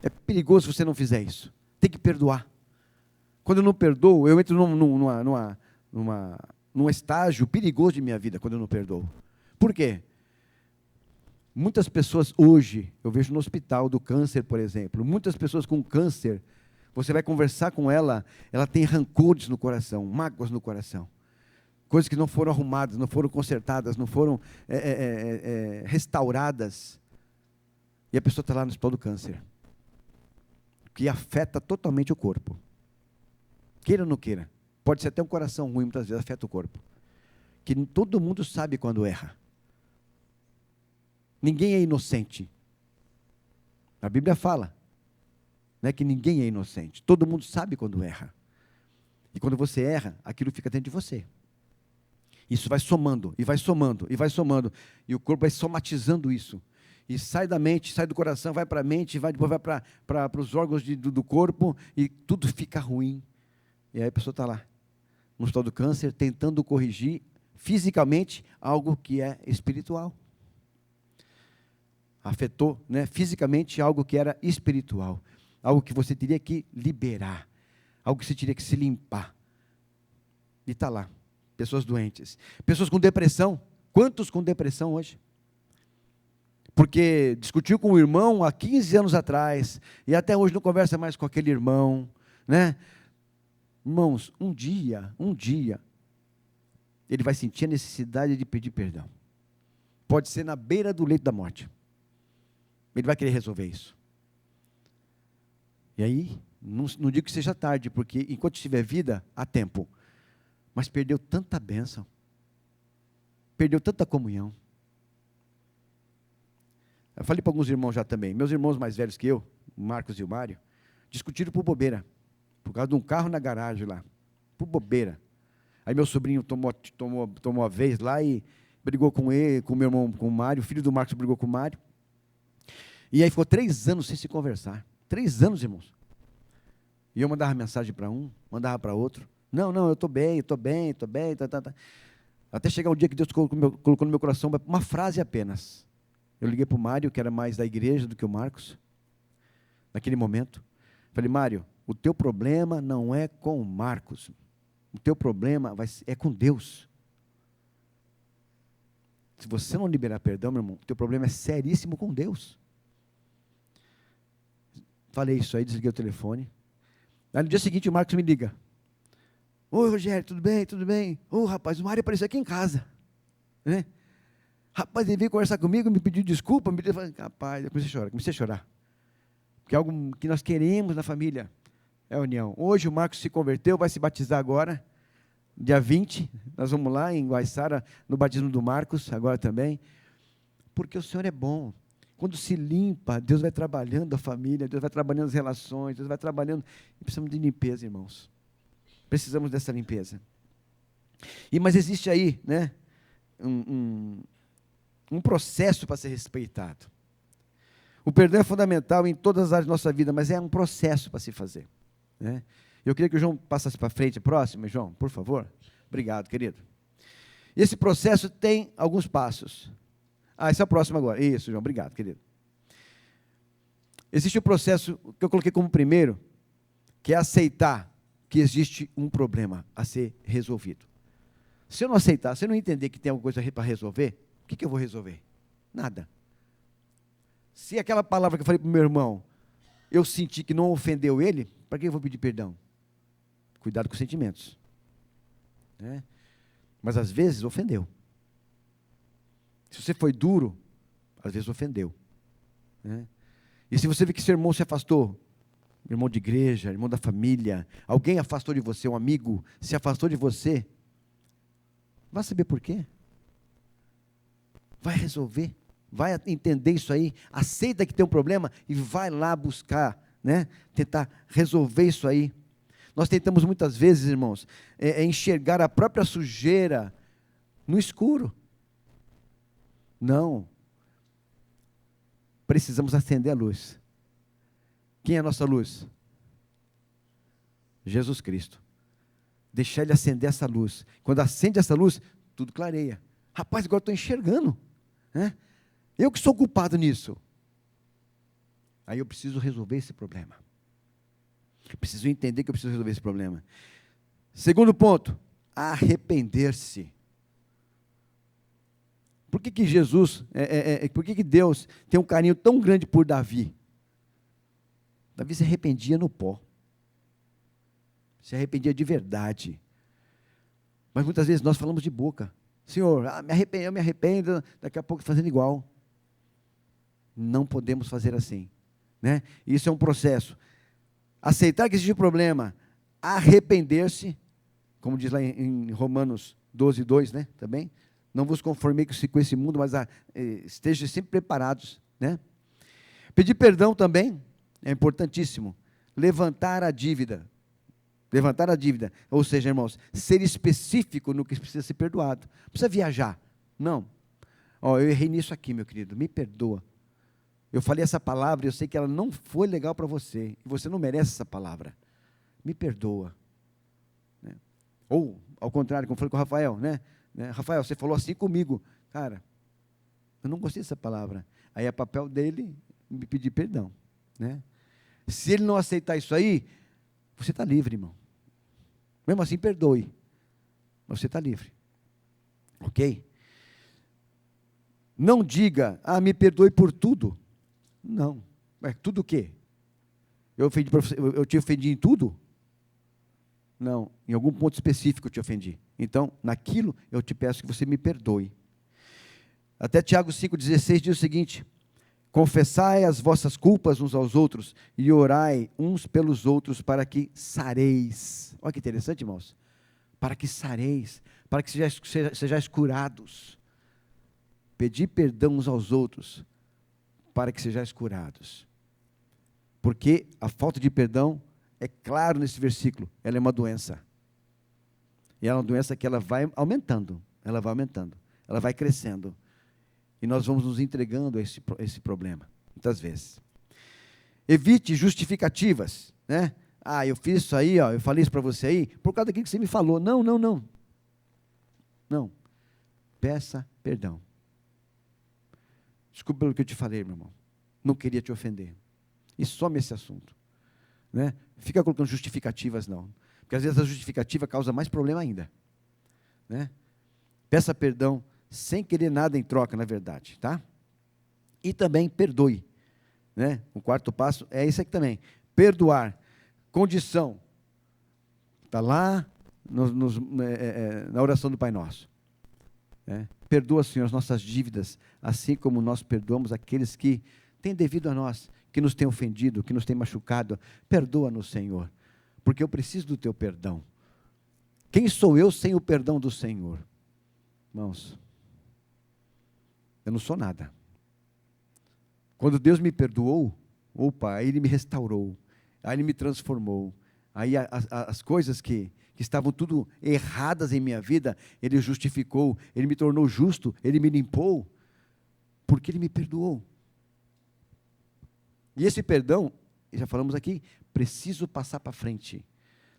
É perigoso se você não fizer isso. Tem que perdoar. Quando eu não perdoo, eu entro num estágio perigoso de minha vida, quando eu não perdoo. Por quê? Muitas pessoas hoje, eu vejo no hospital do câncer, por exemplo, muitas pessoas com câncer, você vai conversar com ela, ela tem rancores no coração, mágoas no coração. Coisas que não foram arrumadas, não foram consertadas, não foram restauradas. E a pessoa está lá no hospital do câncer. Que afeta totalmente o corpo. Queira ou não queira. Pode ser até um coração ruim, muitas vezes afeta o corpo. Que todo mundo sabe quando erra. Ninguém é inocente. A Bíblia fala, né, que ninguém é inocente. Todo mundo sabe quando erra. E quando você erra, aquilo fica dentro de você. Isso vai somando, e vai somando, e vai somando. E o corpo vai somatizando isso. E sai da mente, sai do coração, vai para a mente, depois vai para os órgãos do corpo, e tudo fica ruim. E aí a pessoa está lá, no hospital do câncer, tentando corrigir fisicamente algo que é espiritual. Afetou, né, fisicamente algo que era espiritual. Algo que você teria que liberar. Algo que você teria que se limpar. E está lá. Pessoas doentes. Pessoas com depressão. Quantos com depressão hoje? Porque discutiu com o irmão há 15 anos atrás, e até hoje não conversa mais com aquele irmão, né? Irmãos, um dia, ele vai sentir a necessidade de pedir perdão. Pode ser na beira do leito da morte. Ele vai querer resolver isso. E aí, não digo que seja tarde, porque enquanto tiver vida, há tempo. Mas perdeu tanta bênção, perdeu tanta comunhão. Eu falei para alguns irmãos já também, meus irmãos mais velhos que eu, o Marcos e o Mário, discutiram por bobeira, por causa de um carro na garagem lá, por bobeira. Aí meu sobrinho tomou a vez lá e brigou com ele, com o meu irmão, com o Mário, o filho do Marcos brigou com o Mário. E aí ficou 3 anos sem se conversar. 3 anos, irmãos. E eu mandava mensagem para um, mandava para outro. Não, eu estou bem, tá. Até chegar um dia que Deus colocou no meu coração uma frase apenas. Eu liguei para o Mário, que era mais da igreja do que o Marcos, naquele momento. Falei, Mário, o teu problema não é com o Marcos. O teu problema é com Deus. Se você não liberar perdão, meu irmão, o teu problema é seríssimo com Deus. Falei isso aí, desliguei o telefone. Aí no dia seguinte o Marcos me liga. Oi, Rogério, tudo bem? Tudo bem? Ô, rapaz, o Mário apareceu aqui em casa. Né? Rapaz, ele veio conversar comigo, me pediu desculpa, rapaz, eu comecei a chorar. Porque é algo que nós queremos na família é a união. Hoje o Marcos se converteu, vai se batizar agora, dia 20, nós vamos lá em Guaiçara, no batismo do Marcos, agora também, porque o Senhor é bom. Quando se limpa, Deus vai trabalhando a família, Deus vai trabalhando as relações, Deus vai trabalhando, e precisamos de limpeza, irmãos. Precisamos dessa limpeza. Mas existe aí, né, um processo para ser respeitado. O perdão é fundamental em todas as áreas da nossa vida, mas é um processo para se fazer. Né? Eu queria que o João passasse para frente, próximo, João, por favor. Obrigado, querido. Esse processo tem alguns passos. Esse é o próximo agora. Isso, João, obrigado, querido. Existe o processo que eu coloquei como primeiro, que é aceitar que existe um problema a ser resolvido. Se eu não aceitar, se eu não entender que tem alguma coisa para resolver, o que eu vou resolver? Nada. Se aquela palavra que eu falei para o meu irmão, eu senti que não ofendeu ele, para que eu vou pedir perdão? Cuidado com os sentimentos. Né? Mas às vezes ofendeu. Se você foi duro, às vezes ofendeu. Né? E se você vê que seu irmão se afastou, irmão de igreja, irmão da família, alguém afastou de você, um amigo se afastou de você, vai saber por quê? Vai resolver, vai entender isso aí, aceita que tem um problema e vai lá buscar, né? Tentar resolver isso aí. Nós tentamos muitas vezes, irmãos, enxergar a própria sujeira no escuro. Não. Precisamos acender a luz. Quem é a nossa luz? Jesus Cristo. Deixar Ele acender essa luz. Quando acende essa luz, tudo clareia. Rapaz, agora estou enxergando. Né? Eu que sou culpado nisso. Aí eu preciso resolver esse problema. Preciso entender que eu preciso resolver esse problema. Segundo ponto, arrepender-se. Por que Jesus, por que Deus tem um carinho tão grande por Davi? Davi se arrependia no pó. Se arrependia de verdade. Mas muitas vezes nós falamos de boca. Senhor, eu me arrependo, daqui a pouco fazendo igual. Não podemos fazer assim. Né? Isso é um processo. Aceitar que existe um problema, arrepender-se, como diz lá em Romanos 12, 2, né? Também. Não vos conformei com esse mundo, mas estejam sempre preparados. Né? Pedir perdão também é importantíssimo. Levantar a dívida. Levantar a dívida. Ou seja, irmãos, ser específico no que precisa ser perdoado. Não precisa viajar. Não. Eu errei nisso aqui, meu querido. Me perdoa. Eu falei essa palavra e eu sei que ela não foi legal para você. E você não merece essa palavra. Me perdoa. Né? Ou, ao contrário, como eu falei com o Rafael, né? Rafael, você falou assim comigo. Cara, eu não gostei dessa palavra. Aí é papel dele me pedir perdão. Né? Se ele não aceitar isso aí, você está livre, irmão. Mesmo assim, perdoe. Você está livre. Ok? Não diga, me perdoe por tudo. Não. Tudo o quê? Eu te ofendi em tudo? Não. Em algum ponto específico eu te ofendi. Então, naquilo eu te peço que você me perdoe. Até Tiago 5,16 diz o seguinte: confessai as vossas culpas uns aos outros e orai uns pelos outros para que sareis. Olha que interessante, irmãos. Para que sareis, para que sejais curados. Pedir perdão uns aos outros, para que sejais curados. Porque a falta de perdão, é claro nesse versículo, ela é uma doença. E ela é uma doença que ela vai aumentando, ela vai crescendo. E nós vamos nos entregando a esse problema, muitas vezes. Evite justificativas, né? Eu fiz isso aí, eu falei isso para você aí, por causa daquilo que você me falou. Não. Não. Peça perdão. Desculpa pelo que eu te falei, meu irmão. Não queria te ofender. E some esse assunto. Né? Fica colocando justificativas, não. Porque às vezes a justificativa causa mais problema ainda. Né? Peça perdão sem querer nada em troca, na verdade. Tá? E também perdoe. Né? O quarto passo é esse aqui também. Perdoar. Condição. Está lá na oração do Pai Nosso. Perdoa, Senhor, as nossas dívidas, assim como nós perdoamos aqueles que têm devido a nós, que nos têm ofendido, que nos têm machucado. Perdoa-nos, Senhor, porque eu preciso do teu perdão. Quem sou eu sem o perdão do Senhor? Irmãos, eu não sou nada. Quando Deus me perdoou, opa, aí Ele me restaurou, aí Ele me transformou, aí as coisas que estavam tudo erradas em minha vida, Ele justificou, Ele me tornou justo, Ele me limpou, porque Ele me perdoou. E esse perdão, já falamos aqui, preciso passar para frente.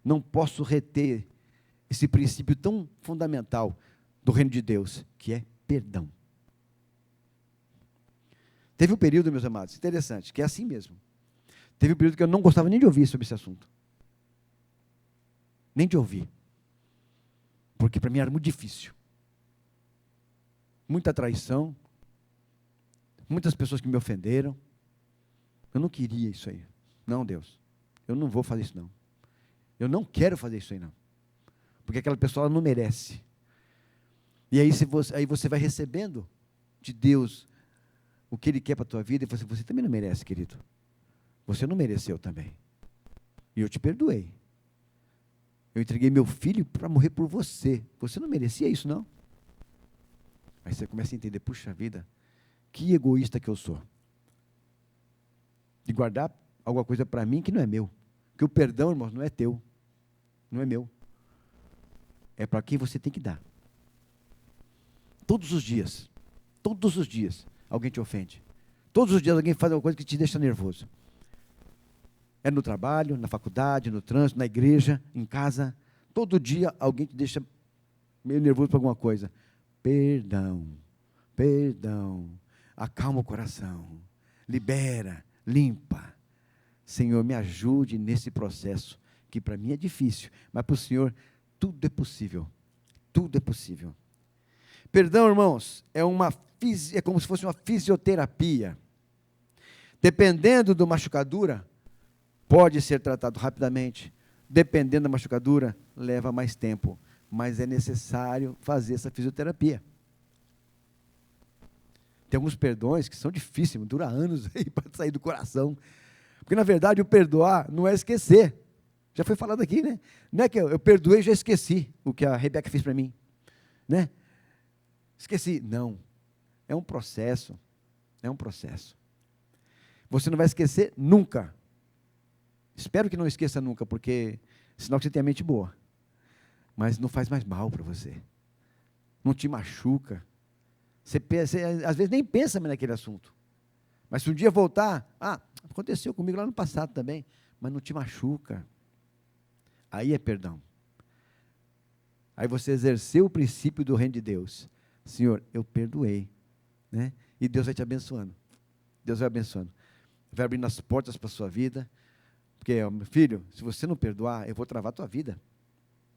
Não posso reter esse princípio tão fundamental do reino de Deus, que é perdão. Teve um período, meus amados, interessante, que é assim mesmo. Teve um período que eu não gostava nem de ouvir sobre esse assunto. Nem de ouvir. Porque para mim era muito difícil. Muita traição. Muitas pessoas que me ofenderam. Eu não queria isso aí. Não, Deus. Eu não vou fazer isso não. Eu não quero fazer isso aí não. Porque aquela pessoa não merece. E aí você vai recebendo de Deus o que Ele quer para a tua vida. E você também não merece, querido. Você não mereceu também. E eu te perdoei. Eu entreguei meu filho para morrer por você. Você não merecia isso, não? Aí você começa a entender, puxa vida, que egoísta que eu sou. De guardar alguma coisa para mim que não é meu. Porque o perdão, irmãos, não é teu. Não é meu. É para quem você tem que dar. Todos os dias, alguém te ofende. Todos os dias alguém faz alguma coisa que te deixa nervoso. É no trabalho, na faculdade, no trânsito, na igreja, em casa. Todo dia alguém te deixa meio nervoso por alguma coisa. Perdão. Acalma o coração. Libera, limpa. Senhor, me ajude nesse processo, que para mim é difícil, mas para o Senhor tudo é possível. Tudo é possível. Perdão, irmãos, é como se fosse uma fisioterapia. Dependendo do machucadura, pode ser tratado rapidamente. Dependendo da machucadura, leva mais tempo. Mas é necessário fazer essa fisioterapia. Tem alguns perdões que são difíceis, dura anos aí para sair do coração. Porque, na verdade, o perdoar não é esquecer. Já foi falado aqui, né? Não é que eu perdoei e já esqueci o que a Rebeca fez para mim. Né? Esqueci. Não. É um processo. Você não vai esquecer nunca. Espero que não esqueça nunca, porque sinal que você tem a mente boa. Mas não faz mais mal para você. Não te machuca. Você às vezes nem pensa mais naquele assunto. Mas se um dia voltar, aconteceu comigo lá no passado também, mas não te machuca. Aí é perdão. Aí você exerceu o princípio do reino de Deus. Senhor, eu perdoei. Né? E Deus vai te abençoando. Deus vai abençoando. Vai abrindo as portas para a sua vida. Porque, meu filho, se você não perdoar, eu vou travar a tua vida.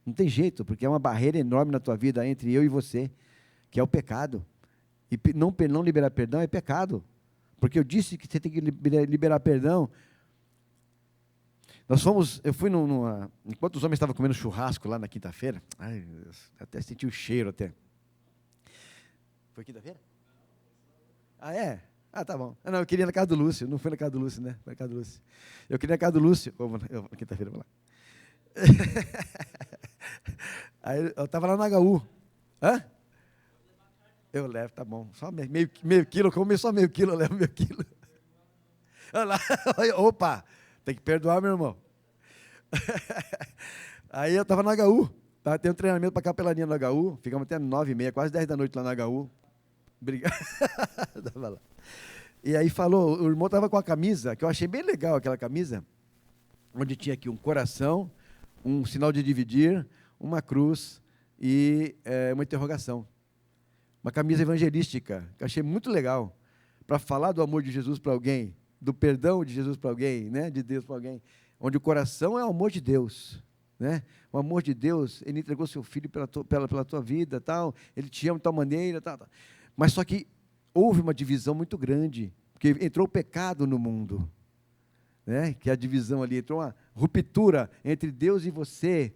Não tem jeito, porque é uma barreira enorme na tua vida entre eu e você, que é o pecado. E não liberar perdão é pecado. Porque eu disse que você tem que liberar perdão. Eu fui enquanto os homens estavam comendo churrasco lá na quinta-feira, ai, até senti o cheiro até. Foi quinta-feira? Ah, é? Ah, tá bom. Não, eu queria ir na casa do Lúcio, não foi na casa do Lúcio, né? Foi na casa do Lúcio. Eu queria ir na casa do Lúcio. Quinta-feira, vou lá. Aí eu estava lá no HU. Hã? Eu levo, tá bom. Só meio quilo, como só meio quilo, eu levo meio quilo. Olha lá. Opa, tem que perdoar, meu irmão. Aí eu estava no HU. Tem um treinamento para capelania no HU. Ficamos até 9h30, quase 10 da noite lá no HU. Obrigado. E aí falou, o irmão estava com a camisa, que eu achei bem legal aquela camisa, onde tinha aqui um coração, um sinal de dividir, uma cruz e uma interrogação. Uma camisa evangelística, que eu achei muito legal, para falar do amor de Jesus para alguém, do perdão de Jesus para alguém, né, de Deus para alguém, onde o coração é o amor de Deus. Né? O amor de Deus, Ele entregou seu Filho pela tua vida, tal, Ele te ama de tal maneira, tal. Mas só que houve uma divisão muito grande, porque entrou o pecado no mundo, né? Que é a divisão ali, entrou uma ruptura entre Deus e você.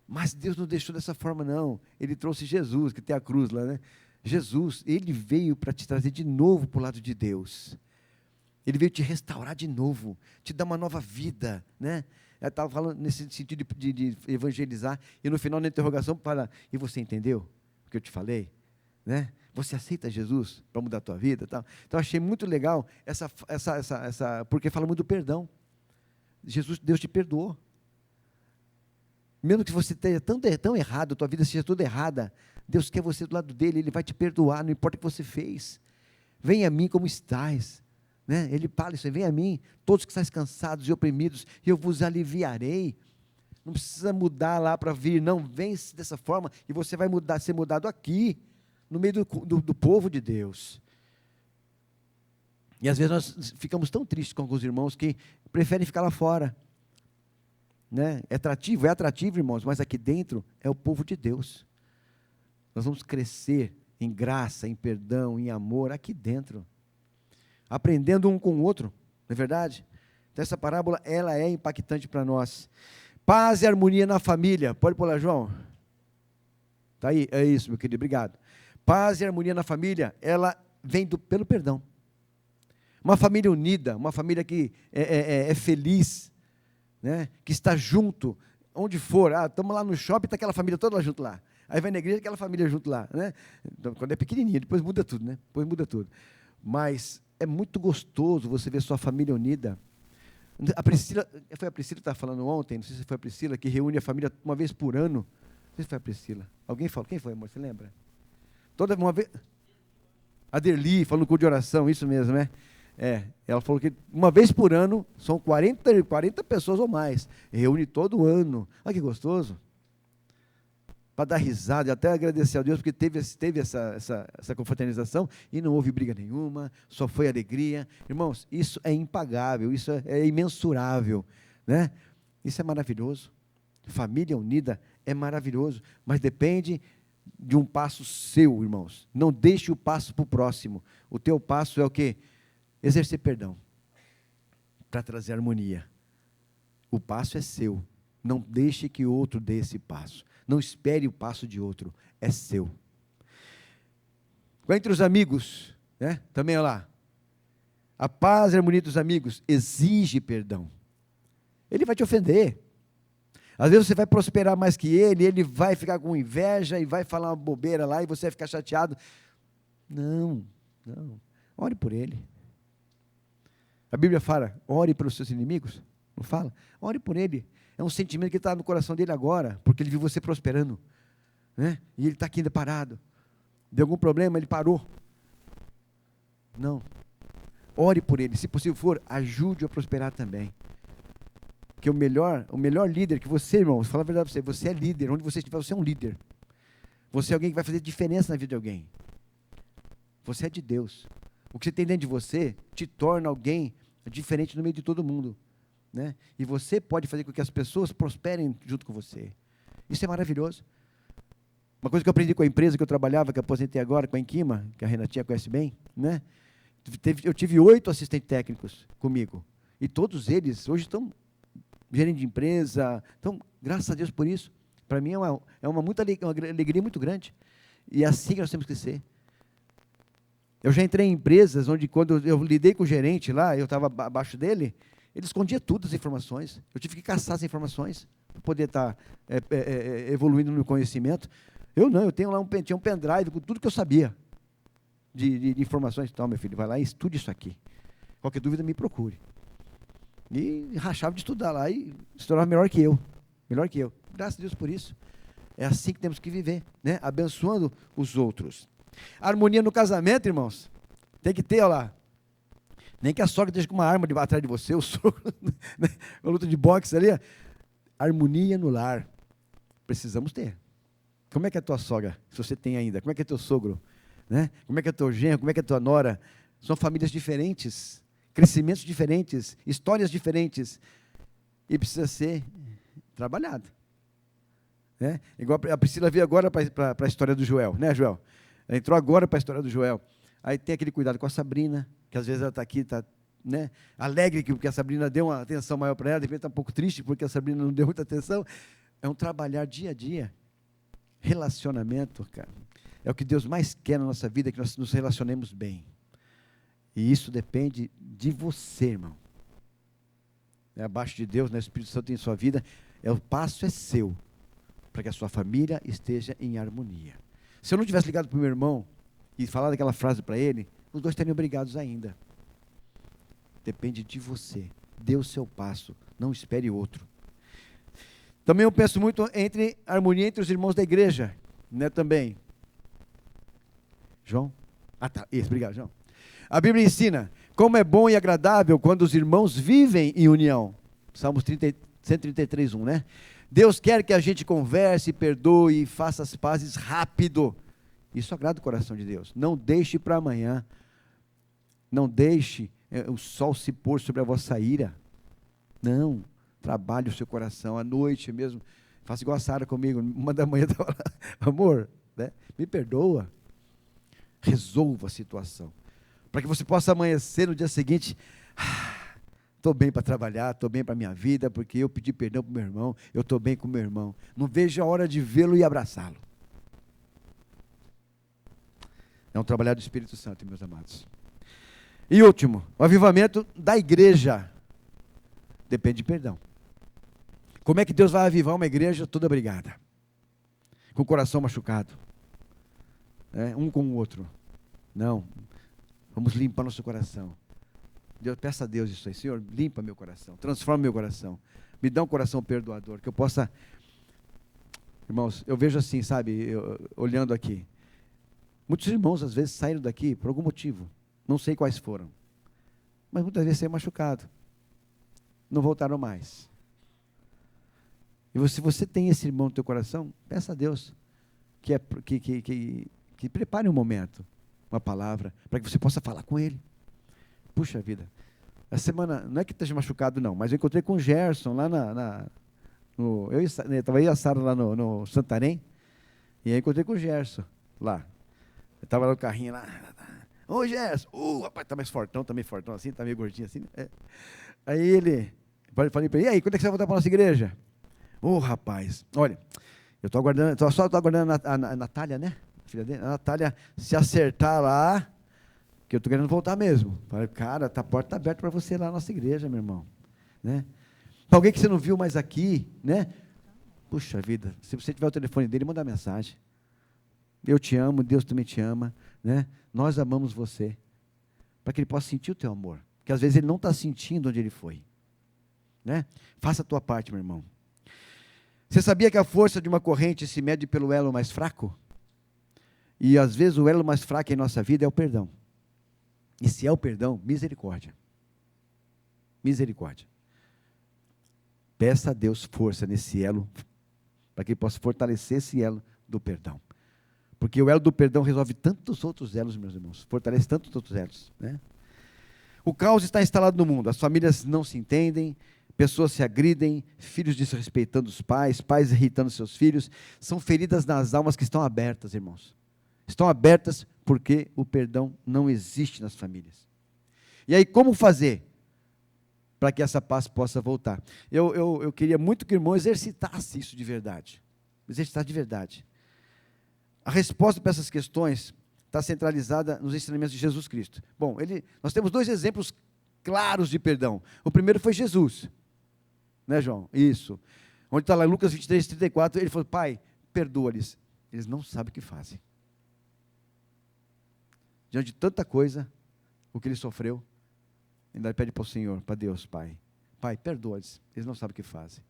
Mas Deus não deixou dessa forma, não. Ele trouxe Jesus, que tem a cruz lá, né? Jesus, Ele veio para te trazer de novo para o lado de Deus. Ele veio te restaurar de novo, te dar uma nova vida, né? Eu estava falando nesse sentido de evangelizar, e no final da interrogação, e você entendeu o que eu te falei? Né? Você aceita Jesus para mudar a tua vida? Tal? Então, achei muito legal, porque fala muito do perdão. Jesus, Deus te perdoou. Mesmo que você esteja tão errado, a tua vida seja toda errada, Deus quer você do lado dele, Ele vai te perdoar, não importa o que você fez. Venha a mim como estás. Né? Ele fala isso, vem a mim, todos que estáis cansados e oprimidos, e eu vos aliviarei. Não precisa mudar lá para vir, não, vem dessa forma, e você vai ser mudado aqui, no meio do povo de Deus. E às vezes nós ficamos tão tristes com alguns irmãos que preferem ficar lá fora. Né? É atrativo, irmãos, mas aqui dentro é o povo de Deus. Nós vamos crescer em graça, em perdão, em amor, aqui dentro. Aprendendo um com o outro, não é verdade? Então essa parábola, ela é impactante para nós. Paz e harmonia na família. Pode pôr lá, João? Está aí, é isso, meu querido, obrigado. Paz e harmonia na família, ela vem pelo perdão. Uma família unida, uma família que é feliz, né? Que está junto, onde for. Estamos lá no shopping, está aquela família toda lá junto lá. Aí vai na igreja, aquela família junto lá. Né? Então, quando é pequenininha, depois muda tudo, né? Depois muda tudo. Mas é muito gostoso você ver sua família unida. A Priscila, foi a Priscila que estava falando ontem, não sei se foi a Priscila, que reúne a família uma vez por ano. Não sei se foi a Priscila. Alguém falou, quem foi, amor, você lembra? Toda uma vez. A Derli, falando no culto de oração, isso mesmo, né? Ela falou que uma vez por ano, são 40 pessoas ou mais. Reúne todo ano. Olha que gostoso. Para dar risada e até agradecer a Deus, porque teve essa confraternização e não houve briga nenhuma, só foi alegria. Irmãos, isso é impagável, isso é imensurável. Né? Isso é maravilhoso. Família unida é maravilhoso, mas depende de um passo seu, irmãos. Não deixe o passo para o próximo. O teu passo é o quê? Exercer perdão, para trazer harmonia. O passo é seu. Não deixe que outro dê esse passo. Não espere o passo de outro, é seu. Entre os amigos, né? Também olha lá. A paz e a harmonia dos amigos exige perdão. Ele vai te ofender. Às vezes você vai prosperar mais que ele vai ficar com inveja e vai falar uma bobeira lá e você vai ficar chateado. Não. Ore por ele. A Bíblia fala, ore pelos seus inimigos. Não fala? Ore por ele. É um sentimento que está no coração dele agora, porque ele viu você prosperando. Né? E ele está aqui ainda parado. Deu algum problema, ele parou. Não. Ore por ele. Se possível for, ajude-o a prosperar também. Porque o melhor líder que você, irmão, fala a verdade para você é líder. Onde você estiver, você é um líder. Você é alguém que vai fazer diferença na vida de alguém. Você é de Deus. O que você tem dentro de você te torna alguém diferente no meio de todo mundo. Né? E você pode fazer com que as pessoas prosperem junto com você. Isso é maravilhoso. Uma coisa que eu aprendi com a empresa que eu trabalhava, que eu aposentei agora, com a Enquima, que a Renatinha conhece bem, né? Eu tive 8 assistentes técnicos comigo. E todos eles hoje estão gerente de empresa. Então, graças a Deus por isso. Para mim uma alegria muito grande. E é assim que nós temos que ser. Eu já entrei em empresas onde, quando eu lidei com o gerente lá, eu estava abaixo dele, ele escondia todas as informações. Eu tive que caçar as informações para poder estar evoluindo no conhecimento. Eu tenho lá tinha um pendrive com tudo que eu sabia de informações. Então, meu filho, vai lá e estude isso aqui. Qualquer dúvida, me procure. E rachava de estudar lá e se tornava melhor que eu. Melhor que eu. Graças a Deus por isso. É assim que temos que viver, né? Abençoando os outros. Harmonia no casamento, irmãos. Tem que ter, olha lá. Nem que a sogra esteja com uma arma atrás de você, o sogro, né? Uma luta de boxe ali. Harmonia no lar. Precisamos ter. Como é que é a tua sogra, se você tem ainda? Como é que é teu sogro? Né? Como é que é teu genro? Como é que é tua nora? São famílias diferentes, crescimentos diferentes, histórias diferentes. E precisa ser trabalhado. Né? Igual a Priscila veio agora para a história do Joel, né, Joel? Ela entrou agora para a história do Joel. Aí tem aquele cuidado com a Sabrina, que às vezes ela está aqui, está, né, alegre porque a Sabrina deu uma atenção maior para ela, de repente está um pouco triste porque a Sabrina não deu muita atenção. É um trabalhar dia a dia. Relacionamento, cara, é o que Deus mais quer na nossa vida, que nós nos relacionemos bem. E isso depende de você, irmão. É abaixo de Deus, né? O Espírito Santo em sua vida, o passo é seu, para que a sua família esteja em harmonia. Se eu não tivesse ligado para o meu irmão e falado aquela frase para ele, os dois estariam brigados ainda. Depende de você. Dê o seu passo, não espere outro. Também eu penso muito entre harmonia entre os irmãos da igreja, né, também. João? Ah, tá, isso, obrigado, João. A Bíblia ensina como é bom e agradável quando os irmãos vivem em união. Salmos 133, 1, né? Deus quer que a gente converse, perdoe e faça as pazes rápido. Isso agrada o coração de Deus. Não deixe para amanhã. Não deixe o sol se pôr sobre a vossa ira. Não. Trabalhe o seu coração à noite mesmo. Faça igual a Sara comigo. 1h estava lá. Amor, né? Me perdoa. Resolva a situação. Para que você possa amanhecer no dia seguinte. Estou bem para trabalhar, estou bem para a minha vida, porque eu pedi perdão para o meu irmão, eu estou bem com o meu irmão. Não vejo a hora de vê-lo e abraçá-lo. É um trabalhar do Espírito Santo, meus amados. E último, o avivamento da igreja. Depende de perdão. Como é que Deus vai avivar uma igreja toda brigada? Com o coração machucado. Um com o outro. Não. Vamos limpar nosso coração. Deus, peça a Deus isso aí. Senhor, limpa meu coração. Transforma meu coração. Me dá um coração perdoador. Que eu possa... Irmãos, eu vejo assim, sabe, olhando aqui. Muitos irmãos, às vezes, saíram daqui por algum motivo. Não sei quais foram. Mas muitas vezes saíram machucados. Não voltaram mais. E se você tem esse irmão no teu coração, peça a Deus que prepare um momento, uma palavra, para que você possa falar com ele. Puxa vida, essa semana, não é que esteja machucado não, mas eu encontrei com o Gerson lá eu estava aí e a Sara lá no Santarém, e aí encontrei com o Gerson lá. Eu estava lá no carrinho lá. Ô Gerson, rapaz, está mais fortão, também fortão assim, está meio gordinho assim. Aí falei para ele, e aí, quando é que você vai voltar para a nossa igreja? Rapaz, olha, eu estou aguardando, só estou aguardando a Natália, né? A filha dele, a Natália se acertar lá, que eu estou querendo voltar mesmo. Falei, cara, a porta está aberta para você lá na nossa igreja, meu irmão. Né? Para alguém que você não viu mais aqui, né? Puxa vida, se você tiver o telefone dele, manda mensagem. Eu te amo, Deus também te ama, né? Nós amamos você, para que ele possa sentir o teu amor, que às vezes ele não está sentindo onde ele foi. Né? Faça a tua parte, meu irmão. Você sabia que a força de uma corrente se mede pelo elo mais fraco? E às vezes o elo mais fraco em nossa vida é o perdão. E se é o perdão, misericórdia. Misericórdia. Peça a Deus força nesse elo, para que ele possa fortalecer esse elo do perdão. Porque o elo do perdão resolve tantos outros elos, meus irmãos. Fortalece tantos outros elos. Né? O caos está instalado no mundo. As famílias não se entendem, pessoas se agridem, filhos desrespeitando os pais, pais irritando seus filhos, são feridas nas almas que estão abertas, irmãos. Estão abertas porque o perdão não existe nas famílias. E aí, como fazer para que essa paz possa voltar? Eu queria muito que o irmão exercitasse isso de verdade. Exercitar de verdade. A resposta para essas questões está centralizada nos ensinamentos de Jesus Cristo. Bom, nós temos 2 exemplos claros de perdão. O primeiro foi Jesus. Né, João? Isso. Onde está lá em Lucas 23, 34, ele falou: Pai, perdoa-lhes. Eles não sabem o que fazem. Diante de tanta coisa, o que ele sofreu, ainda pede para o Senhor, para Deus, Pai. Pai, perdoa-lhes. Eles não sabem o que fazem.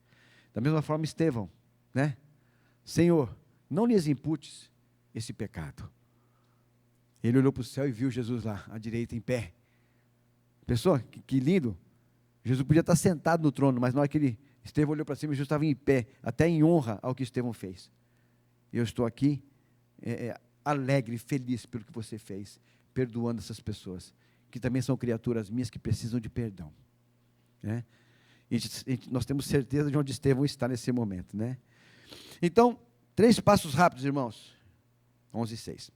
Da mesma forma, Estevão, né? Senhor, não lhes imputes esse pecado. Ele olhou para o céu e viu Jesus lá, à direita, em pé. Pessoal, que lindo. Jesus podia estar sentado no trono, mas na hora que Estevão olhou para cima, Jesus estava em pé, até em honra ao que Estevão fez. Eu estou aqui, alegre, feliz pelo que você fez, perdoando essas pessoas, que também são criaturas minhas que precisam de perdão. Né? E nós temos certeza de onde Estevão está nesse momento. Né? Então, 3 passos rápidos, irmãos. 11:6.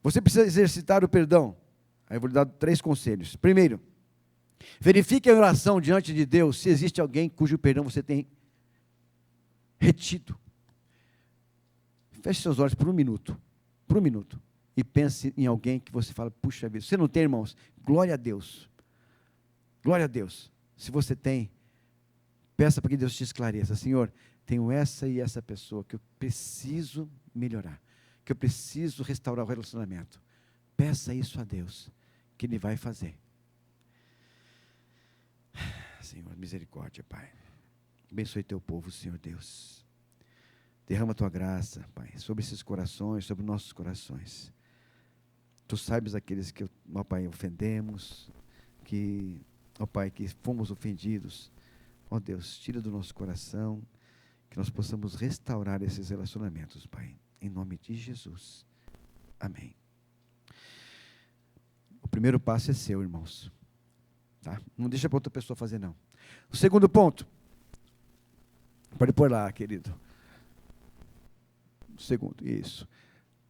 Você precisa exercitar o perdão. Aí eu vou lhe dar 3 conselhos. Primeiro, verifique a oração diante de Deus, se existe alguém cujo perdão você tem retido. Feche seus olhos por um minuto, e pense em alguém que você fala: puxa vida, você não tem, irmãos? Glória a Deus. Glória a Deus. Se você tem, peça para que Deus te esclareça: Senhor, tenho essa e essa pessoa que eu preciso melhorar, que eu preciso restaurar o relacionamento. Peça isso a Deus, que Ele vai fazer. Senhor, misericórdia, Pai. Abençoe teu povo, Senhor Deus. Derrama a tua graça, Pai, sobre esses corações, sobre nossos corações. Tu sabes aqueles que, ó Pai, ofendemos, que, ó Pai, que fomos ofendidos. Ó Deus, tira do nosso coração, que nós possamos restaurar esses relacionamentos, Pai. Em nome de Jesus. Amém. O primeiro passo é seu, irmãos. Tá? Não deixa para outra pessoa fazer, não. O segundo ponto. Pode pôr lá, querido. O segundo, isso.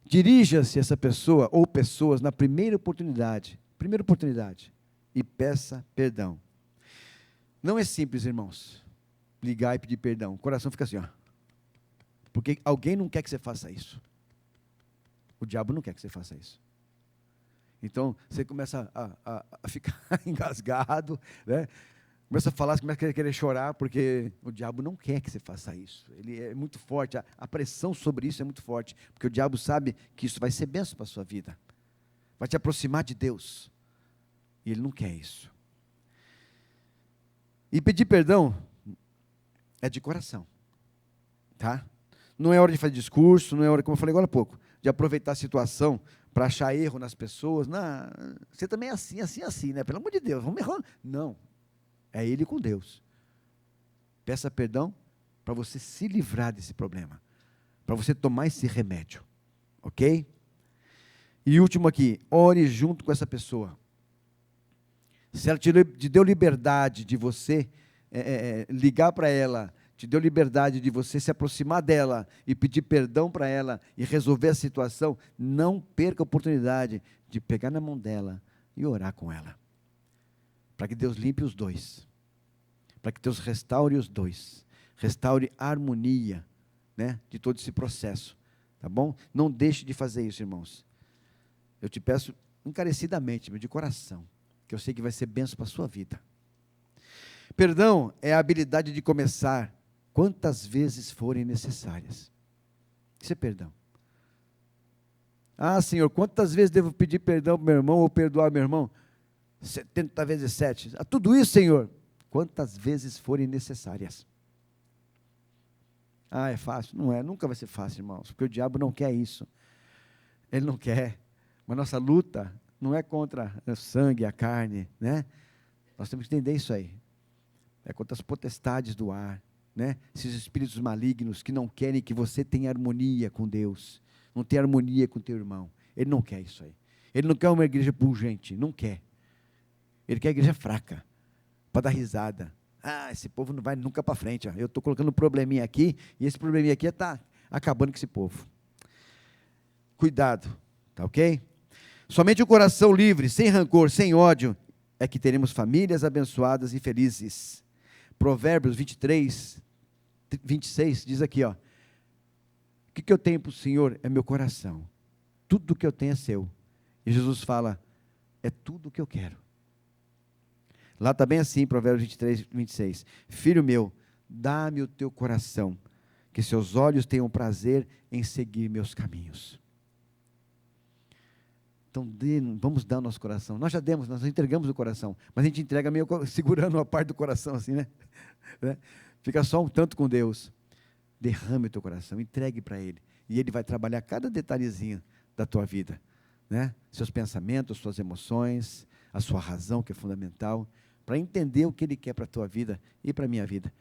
Dirija-se essa pessoa ou pessoas na primeira oportunidade, e peça perdão. Não é simples, irmãos, ligar e pedir perdão. O coração fica assim, ó. Porque alguém não quer que você faça isso. O diabo não quer que você faça isso. Então, você começa a ficar engasgado, né? Começa a falar, você começa a querer chorar, porque o diabo não quer que você faça isso. Ele é muito forte, a pressão sobre isso é muito forte, porque o diabo sabe que isso vai ser bênção para a sua vida, vai te aproximar de Deus, e ele não quer isso. E pedir perdão é de coração, tá? Não é hora de fazer discurso, não é hora, como eu falei agora há pouco, de aproveitar a situação para achar erro nas pessoas. Não, você também é assim, né? Pelo amor de Deus, vamos errar. Não, é ele com Deus. Peça perdão para você se livrar desse problema, para você tomar esse remédio, ok? E último aqui, ore junto com essa pessoa. Se ela te deu liberdade de você ligar para ela, te deu liberdade de você se aproximar dela e pedir perdão para ela e resolver a situação, não perca a oportunidade de pegar na mão dela e orar com ela, para que Deus limpe os dois, para que Deus restaure os dois, restaure a harmonia, né, de todo esse processo, tá bom? Não deixe de fazer isso, irmãos. Eu te peço encarecidamente, de coração, que eu sei que vai ser bênção para a sua vida. Perdão é a habilidade de começar quantas vezes forem necessárias. Isso é perdão. Ah, Senhor, quantas vezes devo pedir perdão para meu irmão ou perdoar meu irmão? 70 vezes 7. Ah, tudo isso, Senhor, quantas vezes forem necessárias. Ah, é fácil? Não é, nunca vai ser fácil, irmãos, porque o diabo não quer isso. Ele não quer. Mas nossa luta não é contra o sangue, a carne, né? Nós temos que entender isso aí. É contra as potestades do ar, né? Esses espíritos malignos que não querem que você tenha harmonia com Deus, não tenha harmonia com o teu irmão. Ele não quer isso aí. Ele não quer uma igreja pungente, não quer. Ele quer a igreja fraca, para dar risada, Esse povo não vai nunca para frente. Ó. Eu estou colocando um probleminha aqui, e esse probleminha aqui está acabando com esse povo. Cuidado, tá ok? Somente o coração livre, sem rancor, sem ódio, é que teremos famílias abençoadas e felizes. Provérbios 23, 26, diz aqui, ó. O que eu tenho para o Senhor é meu coração. Tudo que eu tenho é seu. E Jesus fala, é tudo o que eu quero. Lá está bem assim, Provérbios 23, 26. Filho meu, dá-me o teu coração, que seus olhos tenham prazer em seguir meus caminhos. Então, vamos dar o nosso coração. Nós já demos, nós entregamos o coração, mas a gente entrega meio segurando uma parte do coração, assim, né? Fica só um tanto com Deus. Derrame o teu coração, entregue para Ele, e Ele vai trabalhar cada detalhezinho da tua vida, né? Seus pensamentos, suas emoções, a sua razão, que é fundamental, para entender o que Ele quer para a tua vida e para a minha vida.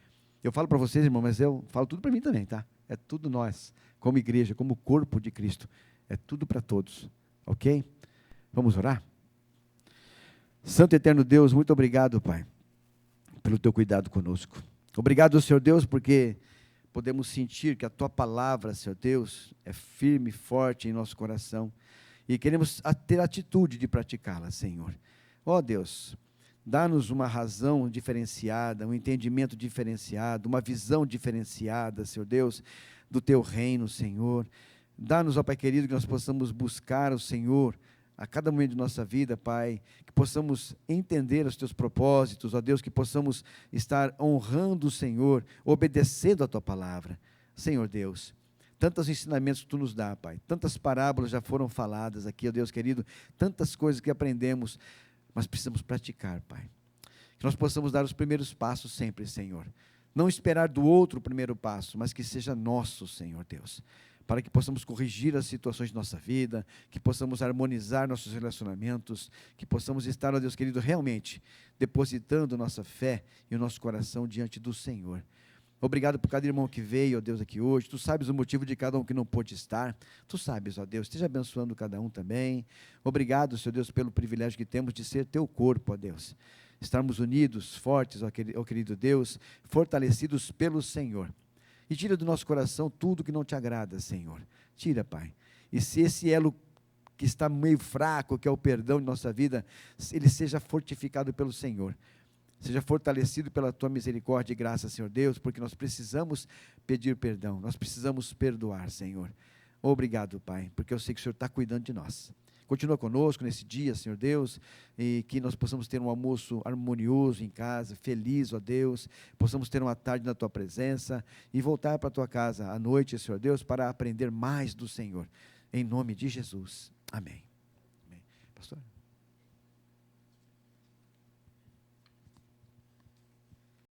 Eu falo para vocês, irmão, mas eu falo tudo para mim também, tá? É tudo nós, como igreja, como corpo de Cristo, é tudo para todos, ok? Vamos orar? Santo e eterno Deus, muito obrigado, Pai, pelo teu cuidado conosco. Obrigado, Senhor Deus, porque podemos sentir que a tua palavra, Senhor Deus, é firme e forte em nosso coração, e queremos ter a atitude de praticá-la, Senhor. Ó Deus, dá-nos uma razão diferenciada, um entendimento diferenciado, uma visão diferenciada, Senhor Deus, do teu reino, Senhor. Dá-nos, ó Pai querido, que nós possamos buscar o Senhor a cada momento de nossa vida, Pai, que possamos entender os teus propósitos, ó Deus, que possamos estar honrando o Senhor, obedecendo a tua palavra. Senhor Deus, tantos ensinamentos que tu nos dá, Pai, tantas parábolas já foram faladas aqui, ó Deus querido, tantas coisas que aprendemos, mas precisamos praticar, Pai. Que nós possamos dar os primeiros passos sempre, Senhor. Não esperar do outro o primeiro passo, mas que seja nosso, Senhor Deus. Para que possamos corrigir as situações de nossa vida, que possamos harmonizar nossos relacionamentos, que possamos estar, ó Deus querido, realmente depositando nossa fé e o nosso coração diante do Senhor. Obrigado por cada irmão que veio, ó Deus, aqui hoje. Tu sabes o motivo de cada um que não pôde estar. Tu sabes, ó Deus, esteja abençoando cada um também. Obrigado, Senhor Deus, pelo privilégio que temos de ser teu corpo, ó Deus. Estarmos unidos, fortes, ó querido Deus, fortalecidos pelo Senhor. E tira do nosso coração tudo que não te agrada, Senhor. Tira, Pai. E se esse elo que está meio fraco, que é o perdão de nossa vida, ele seja fortificado pelo Senhor. Seja fortalecido pela tua misericórdia e graça, Senhor Deus, porque nós precisamos pedir perdão, nós precisamos perdoar, Senhor. Obrigado, Pai, porque eu sei que o Senhor está cuidando de nós. Continua conosco nesse dia, Senhor Deus, e que nós possamos ter um almoço harmonioso em casa, feliz, ó Deus, possamos ter uma tarde na Tua presença e voltar para a Tua casa à noite, Senhor Deus, para aprender mais do Senhor. Em nome de Jesus. Amém. Amém. Pastor?